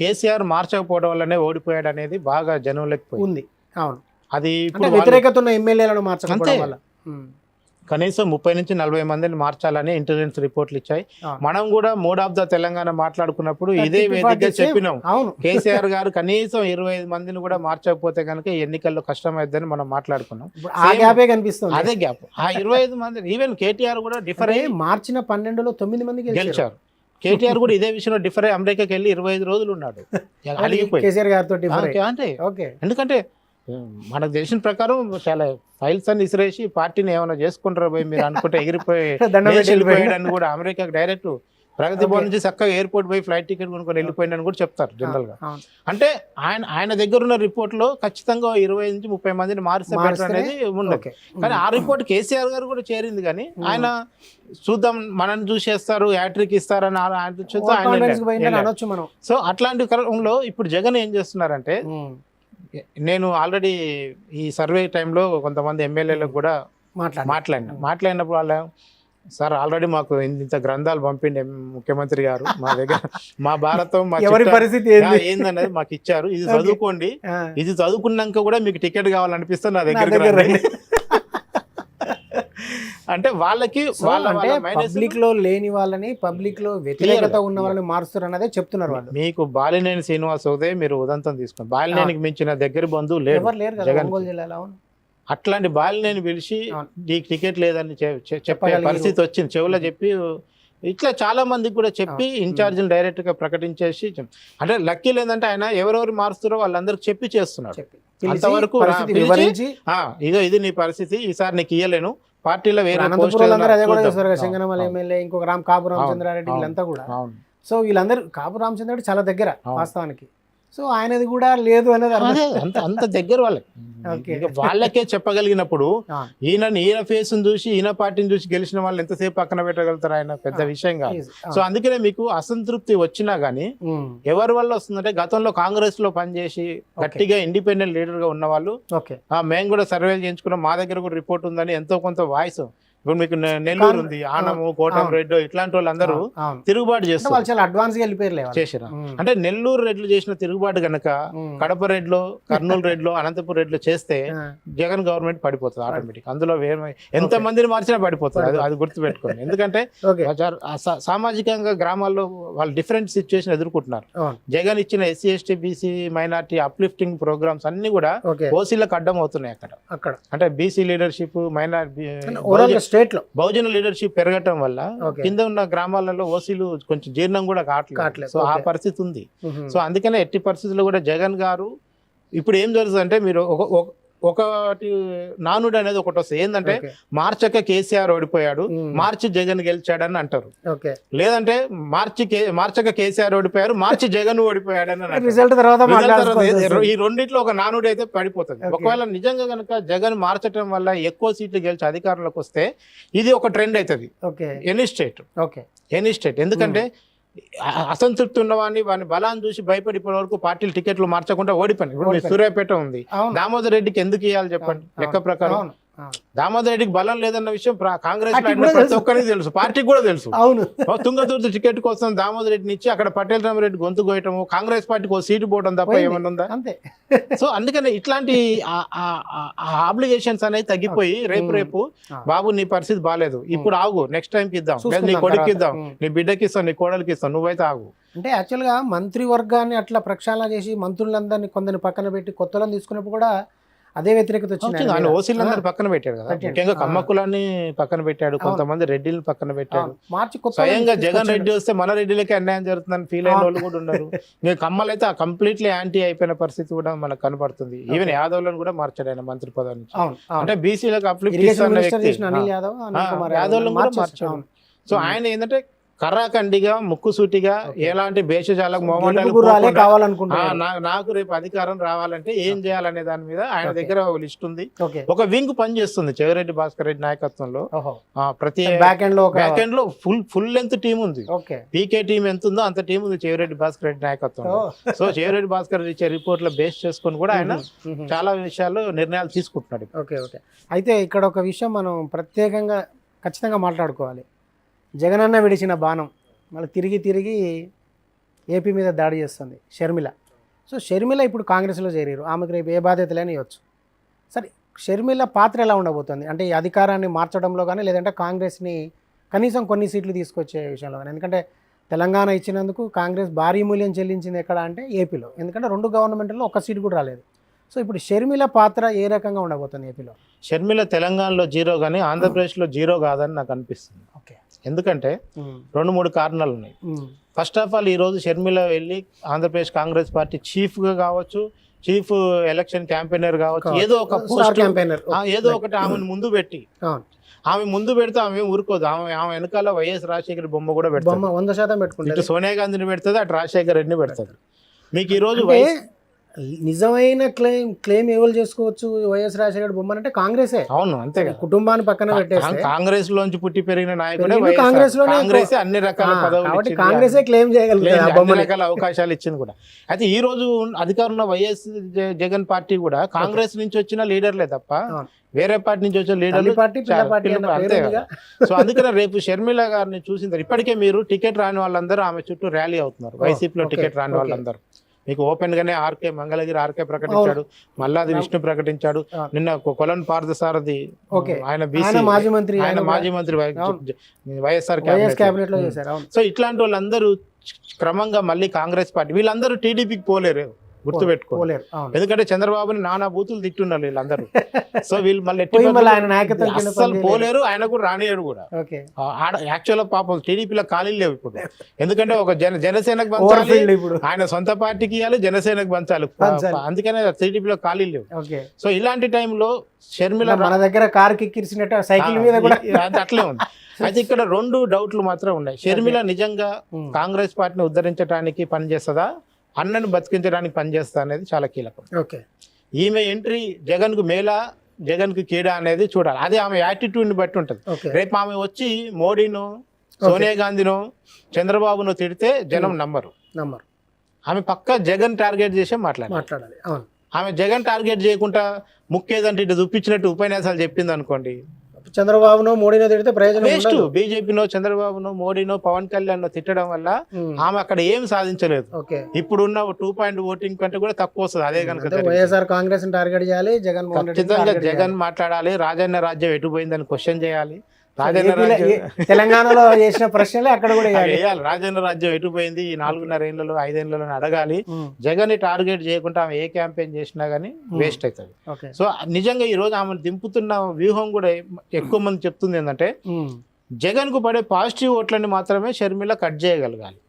కేసీఆర్ మార్చకపోవడం వల్లనే ఓడిపోయాడు అనేది బాగా జనంలోకి ఉంది. అవును, అది ఇప్పుడు వ్యతిరేకత ఉన్న ఎమ్మెల్యేలను మార్చకపోవడం వల్ల కనీసం 30 నుంచి 40 మందిని మార్చాలని ఇంటెలిజెన్స్ రిపోర్ట్లు ఇచ్చాయి. మనం కూడా మూడ్ ఆఫ్ ద తెలంగాణ మాట్లాడుకున్నప్పుడు ఇదే వేదికగా చెప్పినాం, కేసీఆర్ గారు కనీసం 25 మందిని కూడా మార్చకపోతే కనుక ఎన్నికల్లో కష్టమైందని మనం మాట్లాడుకున్నాం. అదే గ్యాప్ ఆ 25 మంది, ఈవెన్ కేటీఆర్ కూడా డిఫర్ అయ్యి మార్చిన 12లో 9 మంది గెలిచారు. కేటీఆర్ కూడా ఇదే విషయంలో డిఫర్ అయ్యి అమెరికాకి వెళ్ళి 25 రోజులు ఉన్నాడు అడిగిపోయి కేసీఆర్ గారితో. అంటే ఎందుకంటే మనకు తెలిసిన ప్రకారం చాలా ఫైల్స్ అన్ని ఇసిరేసి పార్టీని ఏమైనా చేసుకుంటారా పోయి మీరు అనుకుంటే వెళ్ళిపోయాడని కూడా అమెరికాకి డైరెక్ట్ ప్రగతి భవన్ నుంచి చక్కగా ఎయిర్పోర్ట్ పోయి ఫ్లైట్ టికెట్ కొనుక్కొని వెళ్ళిపోయిందని కూడా చెప్తారు జనరల్ గా. అంటే ఆయన దగ్గర ఉన్న రిపోర్ట్ లో ఖచ్చితంగా 20 నుంచి 30 మందిని మారిస్తే బెటర్ అనేది ఉండదు. కానీ ఆ రిపోర్ట్ కేసీఆర్ గారు కూడా చేరింది, కానీ ఆయన చూద్దాం మనల్ని చూసేస్తారు హ్యాట్రిక్ ఇస్తారని సో అట్లాంటి క్రమంలో ఇప్పుడు జగన్ ఏం చేస్తున్నారంటే, నేను ఆల్రెడీ ఈ సర్వే టైంలో కొంతమంది ఎమ్మెల్యేలకు కూడా మాట్లాడినప్పుడు వాళ్ళ సార్ ఆల్రెడీ మాకు ఇంత గ్రంథాలు పంపిండి ముఖ్యమంత్రి గారు మా దగ్గర, మా భారతం పరిస్థితి ఏందనేది మాకు ఇచ్చారు, ఇది చదువుకోండి, ఇది చదువుకున్నాక కూడా మీకు టికెట్ కావాలనిపిస్తే నా దగ్గర అంటే వాళ్ళకి పబ్లిక్ లో లేని వాళ్ళని పబ్లిక్ లో వ్యతిరేకత ఉన్న వాళ్ళని మారుస్తారు అన్నదే చెప్తున్నారు వాళ్ళు. మీకు బాలినేని శ్రీనివాస్ ఉదయ్ మీరు ఉదంతం తీసుకోండి, బాలినేనికి మించిన దగ్గర బంధువు లేరు ఒంగోలు జిల్లాలో. అట్లాంటి బాలినేని పిలిచి నీకు టికెట్ లేదని చెప్పే పరిస్థితి వచ్చింది, చెవులో చెప్పి ఇట్లా చాలా మందికి కూడా చెప్పి ఇన్ఛార్జిని డైరెక్ట్ గా ప్రకటించేసి, అంటే లక్కీ లేదంటే ఆయన ఎవరెవరు మారుస్తారో వాళ్ళందరికి చెప్పి చేస్తున్నాడు. అంతవరకు ఇదో ఇది నీ పరిస్థితి, ఈసారి నీకు ఇయ్యలేను, పార్టీలో వేరే సింగనమల ఎమ్మెల్యే ఇంకొక కాపు రామచంద్రారెడ్డి వీళ్ళంతా కూడా. సో వీళ్ళందరూ కాపు రామచంద్రారెడ్డి చాలా దగ్గర వాస్తవానికి, సో ఆయనది కూడా లేదు అనేది అంత దగ్గర వాళ్ళకే చెప్పగలిగినప్పుడు ఈయన ఫేస్ చూసి ఈయన పార్టీని చూసి గెలిచిన వాళ్ళు ఎంతసేపు పక్కన పెట్టగలుగుతారు, ఆయన పెద్ద విషయం కాదు. సో అందుకనే మీకు అసంతృప్తి వచ్చినా గానీ ఎవరి వల్ల వస్తుందంటే, గతంలో కాంగ్రెస్ లో పనిచేసి గట్టిగా ఇండిపెండెంట్ లీడర్ గా ఉన్న వాళ్ళు, మేము కూడా సర్వేలు చేయించుకున్నాం, మా దగ్గర కూడా రిపోర్ట్ ఉందని ఎంతో కొంత వాయిస్, ఇప్పుడు మీకు నెల్లూరు ఉంది, ఆనము, కోటం రెడ్డి ఇట్లాంటి వాళ్ళందరూ తిరుగుబాటు చేస్తారు, చాలా అడ్వాన్స్ చేసారు. అంటే నెల్లూరు రెడ్లు చేసిన తిరుగుబాటు గనక కడప రెడ్లో, కర్నూలు రెడ్లో, అనంతపురం రెడ్లో చేస్తే జగన్ గవర్నమెంట్ పడిపోతుంది ఆటోమేటిక్. అందులో ఎంత మందిని మార్చినా పడిపోతుంది, అది గుర్తుపెట్టుకోండి. ఎందుకంటే సామాజికంగా గ్రామాల్లో వాళ్ళు డిఫరెంట్ సిచ్యువేషన్ ఎదుర్కొంటున్నారు. జగన్ ఇచ్చిన SC ST BC minority uplifting programs అన్ని కూడా ఓసీలకు అడ్డం అవుతున్నాయి అక్కడ. అంటే బీసీ లీడర్షిప్, మైనార్టీ స్టేట్ లో బహుజన లీడర్షిప్ పెరగటం వల్ల కింద ఉన్న గ్రామాలలో ఓసీలు కొంచెం జీర్ణం కూడా కావట్లేదు. సో ఆ పరిస్థితి ఉంది. సో అందుకనే ఎట్టి పరిస్థితుల్లో కూడా జగన్ గారు ఇప్పుడు ఏం జరుగుతుందంటే, మీరు ఒకటి నానుడు అనేది ఒకటి వస్తుంది, ఏంటంటే మార్చక కేసీఆర్ ఓడిపోయాడు, మార్చి జగన్ గెలిచాడని అంటారు. లేదంటే మార్చక కేసీఆర్ ఓడిపోయారు, మార్చి జగన్ ఓడిపోయాడు అని అంటారు. ఈ రెండిట్లో ఒక నానుడు అయితే పడిపోతుంది. ఒకవేళ నిజంగా కనుక జగన్ మార్చడం వల్ల ఎక్కువ సీట్లు గెలిచి అధికారంలోకి వస్తే ఇది ఒక ట్రెండ్ అవుతుంది ఎనీ స్టేట్. ఎందుకంటే అసంతృప్తి ఉన్నవాడిని వాడిని బలాన్ని చూసి భయపడి ఇప్పటి వరకు పార్టీలు టికెట్లు మార్చకుండా ఓడిపోయింది. ఇప్పుడు సూర్యాపేట ఉంది, దామోదర్ రెడ్డికి ఎందుకు ఇవ్వాలి చెప్పండి? లెక్క ప్రకారం దామోదర్ రెడ్డికి బలం లేదన్న విషయం కాంగ్రెస్ ప్రతి ఒక్కరికి తెలుసు, పార్టీకి కూడా తెలుసు. తుంగతుర్తి టికెట్ కోసం దామోదర్ రెడ్డిని ఇచ్చి అక్కడ పటేల్ రామరెడ్డి గొంతు కోయటము, కాంగ్రెస్ పార్టీకి ఒక సీటు పోవడం తప్ప ఏమన్నా ఉందా? సో అందుకని ఇట్లాంటి ఆబ్లిగేషన్స్ అనేది తగ్గిపోయి రేపు బాబు నీ పరిస్థితి బాగాలేదు, ఇప్పుడు ఆగు, నెక్స్ట్ టైంకి ఇద్దాం, నీ కొడుకు ఇద్దాం, నీ బిడ్డకి ఇస్తాం, నీ కోడలికి ఇస్తాం, నువ్వైతే ఆగు. అంటే యాక్చువల్గా మంత్రివర్గాన్ని అట్లా ప్రక్షాళన చేసి మంత్రులందరినీ కొందరిని పక్కన పెట్టి కొత్తలను తీసుకున్నప్పుడు కూడా అదే వ్యతిరేకత వచ్చింది. ఆయన ఓసీలందరూ పక్కన పెట్టాడు కదా, ముఖ్యంగా కమ్మకులాన్ని పక్కన పెట్టాడు, కొంతమంది రెడ్డిని పక్కన పెట్టాడు. స్వయంగా జగన్ రెడ్డి వస్తే మన రెడ్డిలకి అన్యాయం జరుగుతుందని ఫీల్ అయిన వాళ్ళు కూడా ఉన్నారు. ఇంకా కమ్మలైతే కంప్లీట్లీ యాంటీ అయిపోయిన పరిస్థితి కూడా మనకు కనపడుతుంది. ఈవెన్ యాదవ్లను కూడా మార్చాడు ఆయన మంత్రి పదవి నుంచి. అంటే బీసీలకు అప్లిఫ్ట్ చేసిన వ్యక్తి యాదవ్లను కూడా మార్చాడు. సో ఆయన ఏంటంటే కర్రాకండిగా ముక్కుసూటిగా ఎలాంటి భేషజాలకు గుర్రాలే కావాలనుకుంటున్నారు. నాకు రేపు అధికారం రావాలంటే ఏం చేయాలనే దాని మీద ఆయన దగ్గర ఒక లిస్ట్ ఉంది. ఓకే. ఒక వింగ్ పనిచేస్తుంది చెవిరెడ్డి భాస్కర్ రెడ్డి నాయకత్వంలో. ప్రతి బ్యాక్ ఎండ్ లో ఫుల్ లెంత్ టీం ఉంది. ఓకే. పీకే టీం ఎంత ఉందో అంత టీం ఉంది చెవిరెడ్డి భాస్కర్ రెడ్డి నాయకత్వంలో. సో చెవిరెడ్డి భాస్కర్ రెడ్డి ఇచ్చే రిపోర్ట్ల బేస్ చేసుకొని కూడా ఆయన చాలా విషయాలు నిర్ణయాలు తీసుకుంటున్నాడు. ఓకే. ఓకే. అయితే ఇక్కడ ఒక విషయం మనం ప్రత్యేకంగా ఖచ్చితంగా మాట్లాడుకోవాలి. జగనన్న విడిచిన బాణం మళ్ళీ తిరిగి ఏపీ మీద దాడి చేస్తుంది షర్మిల. సో షర్మిల ఇప్పుడు కాంగ్రెస్లో చేరారు, ఆమెకు రేపు ఏ బాధ్యతలేని ఇవ్వచ్చు. సరే, షర్మిల పాత్ర ఎలా ఉండబోతుంది అంటే ఈ అధికారాన్ని మార్చడంలో కానీ, లేదంటే కాంగ్రెస్ని కనీసం కొన్ని సీట్లు తీసుకొచ్చే విషయంలో కానీ? ఎందుకంటే తెలంగాణ ఇచ్చినందుకు కాంగ్రెస్ భారీ మూల్యం చెల్లించింది ఎక్కడ అంటే ఏపీలో, ఎందుకంటే 2 గవర్నమెంట్లో ఒక్క సీటు కూడా రాలేదు. సో ఇప్పుడు షర్మిల పాత్ర ఏ రకంగా ఉండబోతుంది ఏపీలో? షర్మిల తెలంగాణలో 0 కానీ ఆంధ్రప్రదేశ్లో 0 కాదని నాకు అనిపిస్తుంది. ఓకే. ఎందుకంటే 2-3 కారణాలు ఉన్నాయి. ఫస్ట్ ఆఫ్ ఆల్, ఈరోజు షర్మిల వెళ్ళి ఆంధ్రప్రదేశ్ కాంగ్రెస్ పార్టీ చీఫ్గా కావచ్చు, చీఫ్ ఎలక్షన్ క్యాంపెయినర్ కావచ్చు, ఏదో ఒక పోస్ట్ ఏదో ఒకటి ఆమెను ముందు పెట్టి, ఆమె ముందు పెడితే ఆమె ఊరుకోదు. ఆమె వెనకాల వైఎస్ రాజశేఖర్ బొమ్మ కూడా పెడుతుంది. 100% పెట్టుకుంటుంది. ఇటు సోనియా గాంధీని పెడుతుంది, అటు రాజశేఖర్ రెడ్డిని పెడుతుంది. మీకు ఈరోజు నిజమైన క్లెయిమ్ ఎవరు చేసుకోవచ్చు వైఎస్ రాజశేఖర బొమ్మన్ అంటే కాంగ్రెసే. అవును, అంతే. కుటుంబాన్ని పక్కన పెట్టేస్తే కాంగ్రెస్ లోంచి పుట్టి పెరిగిన నాయకుడే కాంగ్రెస్ లోనే, కాంగ్రెస్ అన్ని రకాల పదవులు, కాంగ్రెసే క్లెయిమ్ చేయగలుగుతుంది, అన్ని రకాల అవకాశాలు ఇచ్చింది కూడా. అయితే ఈ రోజు అధికారంలో వైఎస్ జగన్ పార్టీ కూడా కాంగ్రెస్ నుంచి వచ్చిన లీడర్లే తప్ప వేరే పార్టీ నుంచి వచ్చిన లీడర్లు అంతే. సో అందుకనే రేపు షర్మిల గారిని చూసిన ఇప్పటికే మీరు టికెట్ రాని వాళ్ళందరూ ఆమె చుట్టూ ర్యాలీ అవుతున్నారు. వైసీపీలో టికెట్ రాని వాళ్ళందరూ మీకు ఓపెన్ గానే మంగళగిరి ఆర్కే ప్రకటించాడు, మల్లాది విష్ణు ప్రకటించాడు, నిన్న కొలన్ పార్థసారథి ఆయన బీసీ మాజీ మంత్రి వైఎస్ఆర్ క్యాబినెట్ లో చేశారు. సో ఇట్లాంటి వాళ్ళందరూ క్రమంగా మళ్ళీ కాంగ్రెస్ పార్టీ, వీళ్ళందరూ టీడీపీకి పోలేరు, గుర్తుపెట్టుకోలేరు. ఎందుకంటే చంద్రబాబుని నానా బూతులు తిట్టున్నారు వీళ్ళందరూ. సో వీళ్ళు మళ్ళీ అసలు పోలేరు, ఆయన కూడా రానియరు కూడా. యాక్చువల్ పాపం టీడీపీలో ఖాళీలు లేవు ఇప్పుడు. ఎందుకంటే ఒక జనసేనకు పంచాలి, ఆయన సొంత పార్టీకి ఇవ్వాలి, జనసేనకు పంచాలి, అందుకనే టీడీపీలో ఖాళీలు లేవు. సో ఇలాంటి టైంలో షర్మిల మన దగ్గర కార్ కిక్కిరిసినట్టు సైకిల్ మీద కూడా అట్లే ఉంది. అయితే ఇక్కడ 2 డౌట్లు మాత్రం ఉన్నాయి. షర్మిల నిజంగా కాంగ్రెస్ పార్టీని ఉద్ధరించడానికి పనిచేస్తుందా, అన్నను బతికించడానికి పనిచేస్తా అనేది చాలా కీలకం. ఓకే. ఈమె ఎంట్రీ జగన్ కు మేలా, జగన్ కు కీడా అనేది చూడాలి. అది ఆమె యాటిట్యూడ్ ని బట్టి ఉంటుంది. రేపు ఆమె వచ్చి మోడీనో, సోనియా గాంధీనో, చంద్రబాబును తిడితే జనం నమ్మరు. ఆమె పక్కా జగన్ టార్గెట్ చేసే మాట్లాడాలి. ఆమె జగన్ టార్గెట్ చేయకుండా ముఖ్యేదంటే ఇటు చూపించినట్టు ఉపన్యాసాలు చెప్పింది అనుకోండి, చంద్రబాబునో మోడీనో తిడితే ప్రయోజనం వేస్ట్. బీజేపీనో చంద్రబాబునో మోడీనో పవన్ కళ్యాణ్ తిట్టడం వల్ల ఆమె అక్కడ ఏం సాధించలేదు. ఇప్పుడున్న 2 ఓటింగ్ కంటే కూడా తక్కువ వస్తుంది. అదే కనుక వైఎస్ఆర్ కాంగ్రెస్ టార్గెట్ చేయాలి, ఖచ్చితంగా జగన్ మాట్లాడాలి, రాజన్న రాజ్యం ఎటు పోయిందని క్వశ్చన్ చేయాలి. తెలంగాణలో చేసిన ప్రశ్నలే అక్కడ కూడా వేయాలి. రాజన్న రాజ్యం ఎటు పోయింది ఈ 4.5 ఏళ్లలో 5 ఏళ్లలో అడగాలి. జగన్ ని టార్గెట్ చేయకుండా ఆమె ఏ క్యాంపెయిన్ చేసినా గానీ వేస్ట్ అవుతుంది. సో నిజంగా ఈ రోజు ఆమె దింపుతున్న వ్యూహం కూడా ఎక్కువ మంది చెప్తుంది ఏంటంటే, జగన్ కు పడే పాజిటివ్ ఓట్లని మాత్రమే షర్మిల కట్ చేయగలగాలి.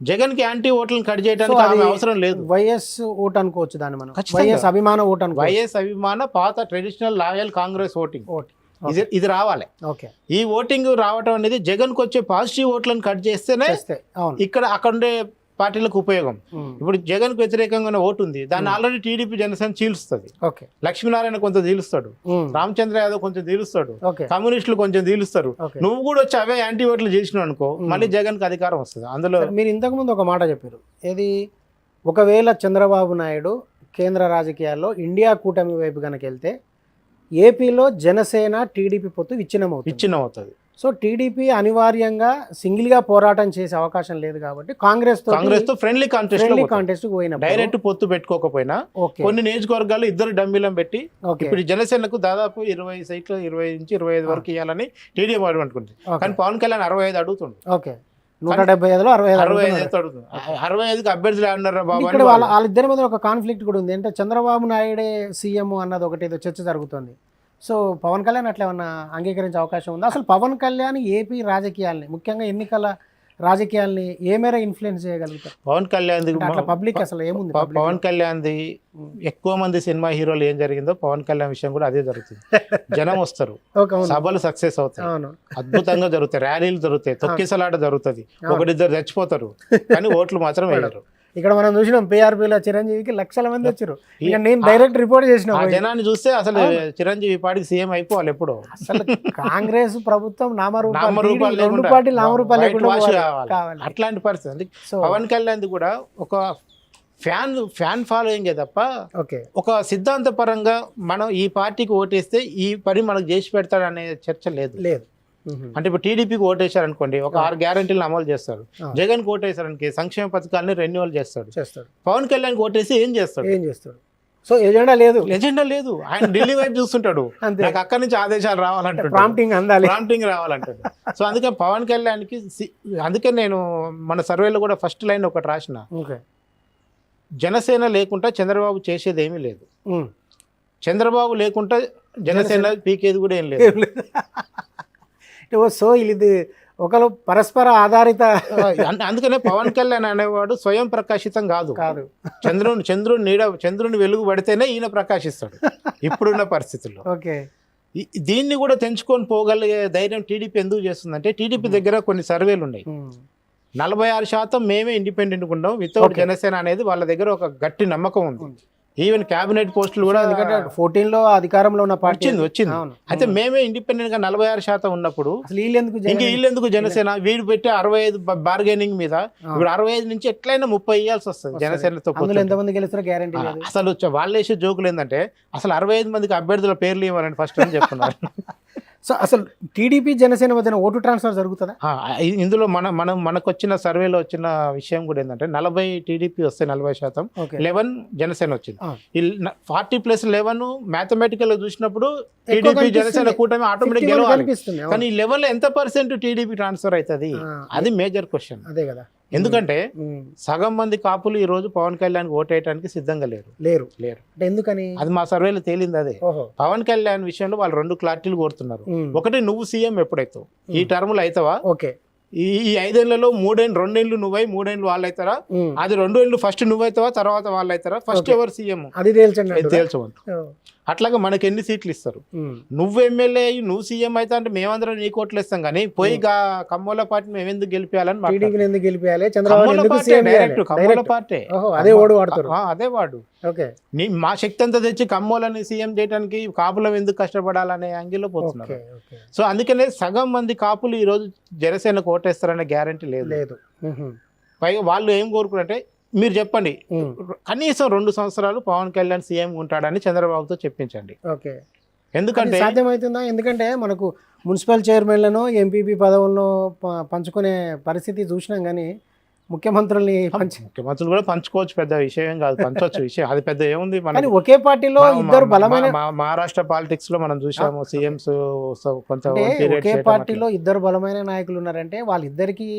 జగన్ కి యాంటీ ఓట్లను కట్ చేయడానికి అవసరం లేదు. వైఎస్ ఓట్ అనుకోవచ్చు దాన్ని మనం, వైఎస్ అభిమాన ఓట్ అనుకో, వైఎస్ అభిమాన పాత ట్రెడిషనల్ లాయల్ కాంగ్రెస్ ఓటింగ్ ఇది రావాలి. ఈ ఓటింగ్ రావటం అనేది జగన్ కు వచ్చే పాజిటివ్ ఓట్లను కట్ చేస్తేనే ఇక్కడ అక్కడ ఉండే పార్టీలకు ఉపయోగం. ఇప్పుడు జగన్ కు వ్యతిరేకంగా ఓటు ఉంది, దాన్ని ఆల్రెడీ టీడీపీ జనసేన చీలుస్తుంది. లక్ష్మీనారాయణ కొంచెం తీలుస్తాడు, రామచంద్ర యాదవ్ కొంచెం తీలుస్తాడు, కమ్యూనిస్టులు కొంచెం తీలుస్తారు. నువ్వు కూడా వచ్చి అవే యాంటీ ఓట్లు చేసినావు అనుకో, మళ్ళీ జగన్ కు అధికారం వస్తుంది. అందులో మీరు ఇంతకు ముందు ఒక మాట చెప్పారు, ఏది ఒకవేళ చంద్రబాబు నాయుడు కేంద్ర రాజకీయాల్లో ఇండియా కూటమి వైపు కనుక వెళ్తే ఏపీలో జనసేన టీడీపీ పొత్తు విచ్ఛిన్నమవుతుంది. సో టీడీపీ అనివార్యంగా సింగిల్ గా పోరాటం చేసే అవకాశం లేదు కాబట్టి కాంగ్రెస్ తో ఫ్రెండ్లీ కాంటెస్ట్ పోయినా డైరెక్ట్ పొత్తు పెట్టుకోకపోయినా కొన్ని నియోజకవర్గాలు ఇద్దరు డంబిలం పెట్టి ఇప్పుడు జనసేనకు దాదాపు 20 సీట్లు 20 నుంచి 25 వరకు ఇవ్వాలని టీడీపీ అనుకుంటుంది. కానీ పవన్ కళ్యాణ్ 65 అడుగుతుంది. 175లో 65 అభ్యర్థులు అన్నారు బాబు. ఇక్కడ వాళ్ళిద్దరి మీద ఒక కాన్ఫ్లిక్ట్ కూడా ఉంది. అంటే చంద్రబాబు నాయుడే సీఎం అన్నది ఒకటి ఏదో చర్చ జరుగుతుంది. సో పవన్ కళ్యాణ్ అట్లా ఏమన్నా అంగీకరించే అవకాశం ఉందా? అసలు పవన్ కళ్యాణ్ ఏపీ రాజకీయాల్ని ముఖ్యంగా ఎన్నికల రాజకీయాల్ని ఏ మేర ఇన్ఫ్లుయెన్స్ చేయగలుగుతారు? పవన్ కళ్యాణ్ అట్లా పబ్లిక్ అసలు ఏముంది? పవన్ కళ్యాణ్ది ఎక్కువ మంది సినిమా హీరోలు ఏం జరిగిందో పవన్ కళ్యాణ్ విషయం కూడా అదే జరుగుతుంది. జనం వస్తారు, సభలు సక్సెస్ అవుతాయి, అద్భుతంగా జరుగుతాయి, ర్యాలీలు జరుగుతాయి, తొక్కిసలాట జరుగుతుంది, ఒకరిద్దరు చచ్చిపోతారు, కానీ ఓట్లు మాత్రం వేయరు. ఇక్కడ మనం చూసినాం పిఆర్పీలో చిరంజీవికి లక్షల మంది వచ్చారు. ఇక నేను డైరెక్ట్ రిపోర్ట్ చేసిన జనాన్ని చూస్తే అసలు చిరంజీవి పార్టీకి సీఎం అయిపోవాలి ఎప్పుడు. అసలు కాంగ్రెస్ ప్రభుత్వం నామరూపాలు రెండు పార్టీలు నామరూపాలు కావాలి, అట్లాంటి పరిస్థితి. పవన్ కళ్యాణ్ కూడా ఒక ఫ్యాన్ ఫాలోయింగే తప్ప ఒక సిద్ధాంతపరంగా మనం ఈ పార్టీకి ఓటేస్తే ఈ పని మనకు చేసి పెడతాడనే చర్చ లేదు. అంటే ఇప్పుడు టీడీపీకి ఓటేశారు అనుకోండి, ఒక 6 గ్యారెంటీలను అమలు చేస్తాడు. జగన్ ఓటేశారు అనుకో, సంక్షేమ పథకాలని రెన్యువల్ చేస్తాడు. పవన్ కళ్యాణ్ ఓటేసి ఏం చేస్తాడు? సో ఎజెండా లేదు. ఆయన ఢిల్లీ వైపు చూస్తుంటాడు, నాకు అక్కడి నుంచి ఆదేశాలు రావాలంటాడు, ప్రాంప్టింగ్ రావాలంటాడు. సో అందుకే పవన్ కళ్యాణ్కి అందుకే నేను మన సర్వేలో కూడా ఫస్ట్ లైన్ ఒకటి రాసిన, జనసేన లేకుండా చంద్రబాబు చేసేది ఏమీ లేదు, చంద్రబాబు లేకుండా జనసేన పీకేది కూడా ఏం లేదు. సో ఇది ఒకరు పరస్పర ఆధారిత. అందుకనే పవన్ కళ్యాణ్ అనేవాడు స్వయం ప్రకాశితం కాదు. చంద్రుని వెలుగు పడితేనే ఈయన ప్రకాశిస్తాడు ఇప్పుడున్న పరిస్థితుల్లో. దీన్ని కూడా తెంచుకొని పోగలిగే ధైర్యం టీడీపీ ఎందుకు చేస్తుందంటే, టీడీపీ దగ్గర కొన్ని సర్వేలు ఉన్నాయి, 46% మేమే ఇండిపెండెంట్గా ఉన్నాం వితౌట్ జనసేన అనేది వాళ్ళ దగ్గర ఒక గట్టి నమ్మకం ఉంది. ఈవెన్ క్యాబినెట్ పోస్టులు కూడా 14లో అధికారంలో ఉన్న పార్టీ వచ్చింది. అయితే మేమే ఇండిపెండెంట్ గా 46% ఉన్నప్పుడు వీళ్ళెందుకు జనసేన వీడు పెట్టి 65 బార్గెనింగ్ మీద ఇప్పుడు 65 నుంచి ఎట్లయినా 30 ఇవ్వాల్సి వస్తుంది జనసేనతో. ఎంతమంది గెలుస్తారో గ్యారెంటీ. అసలు వాళ్ళు వేసే జోకులు ఏంటంటే అసలు 65 మందికి అభ్యర్థుల పేర్లు ఇవ్వాలని ఫస్ట్ అని చెప్తున్నారు. సో అసలు టీడీపీ జనసేన మధ్యన ఓటు ట్రాన్స్ఫర్ జరుగుతుందా? ఇందులో మనకు వచ్చిన సర్వేలో వచ్చిన విషయం కూడా ఏంటంటే 40 టీడీపీ వస్తే 40%, 11 జనసేన వచ్చింది. 40+11 మ్యాథమెటికల్ గా చూసినప్పుడు టీడీపీ జనసేన కూటమి ఆటోమేటిక్ గెలవాలి. కానీ ఈ లెవెల్ లో ఎంత % టీడీపీ ట్రాన్స్ఫర్ అవుతుంది, అది మేజర్ క్వశ్చన్. అదే కదా, ఎందుకంటే సగం మంది కాపులు ఈ రోజు పవన్ కళ్యాణ్ ఓటేయడానికి సిద్ధంగా లేరు. ఎందుకని? అది మా సర్వేలో తేలింది. అదే పవన్ కళ్యాణ్ విషయంలో వాళ్ళు 2 క్లారిటీలు కోరుతున్నారు. ఒకటి, నువ్వు సీఎం ఎప్పుడైతావు, ఈ టర్ములు అవుతావా, ఈ 5 ఏళ్లలో 2 ఏళ్ళు నువ్వై 3 ఏళ్ళు వాళ్ళు అవుతారా, అది 2 ఏళ్ళు ఫస్ట్ నువ్వైతావా తర్వాత వాళ్ళు అవుతారా, ఫస్ట్ ఎవరు సీఎం అది తేల్చమంటు. అట్లాగా మనకి ఎన్ని సీట్లు ఇస్తారు, నువ్వు ఎమ్మెల్యే అయ్యి నువ్వు సీఎం అయితే అంటే మేమందరం నీ కోట్లు ఇస్తాం, కానీ పోయి కమ్మోల పార్టీ మేము ఎందుకు గెలిపించాలని అదే వాడు మా శక్తి అంతా తెచ్చి కమ్మోలని సీఎం చేయడానికి కాపులం ఎందుకు కష్టపడాలనే యాంగిల్లో పోతున్నారు. సో అందుకనే సగం మంది కాపులు ఈ రోజు జనసేనకు ఓటేస్తారనే గ్యారంటీ లేదు. పైగా వాళ్ళు ఏం కోరుకున్నారంటే, మీరు చెప్పండి కనీసం 2 సంవత్సరాలు పవన్ కళ్యాణ్ సీఎం ఉంటాడని చంద్రబాబుతో చెప్పించండి. ఎందుకంటే సాధ్యమవుతుందా? ఎందుకంటే మనకు మున్సిపల్ చైర్మన్లను ఎంపీపీ పదవులను పంచుకునే పరిస్థితి చూసినాం, కానీ ముఖ్యమంత్రులు కూడా పంచుకోవచ్చు, పెద్ద విషయం కాదు, పంచవచ్చు విషయం, అది పెద్ద ఏముంది. మన ఒకే పార్టీలో ఇద్దరు బలమైన మహారాష్ట్ర పాలిటిక్స్ లో మనం చూసాము, సీఎంస్ కొంత ఒకే పార్టీలో ఇద్దరు బలమైన నాయకులు ఉన్నారంటే వాళ్ళిద్దరికి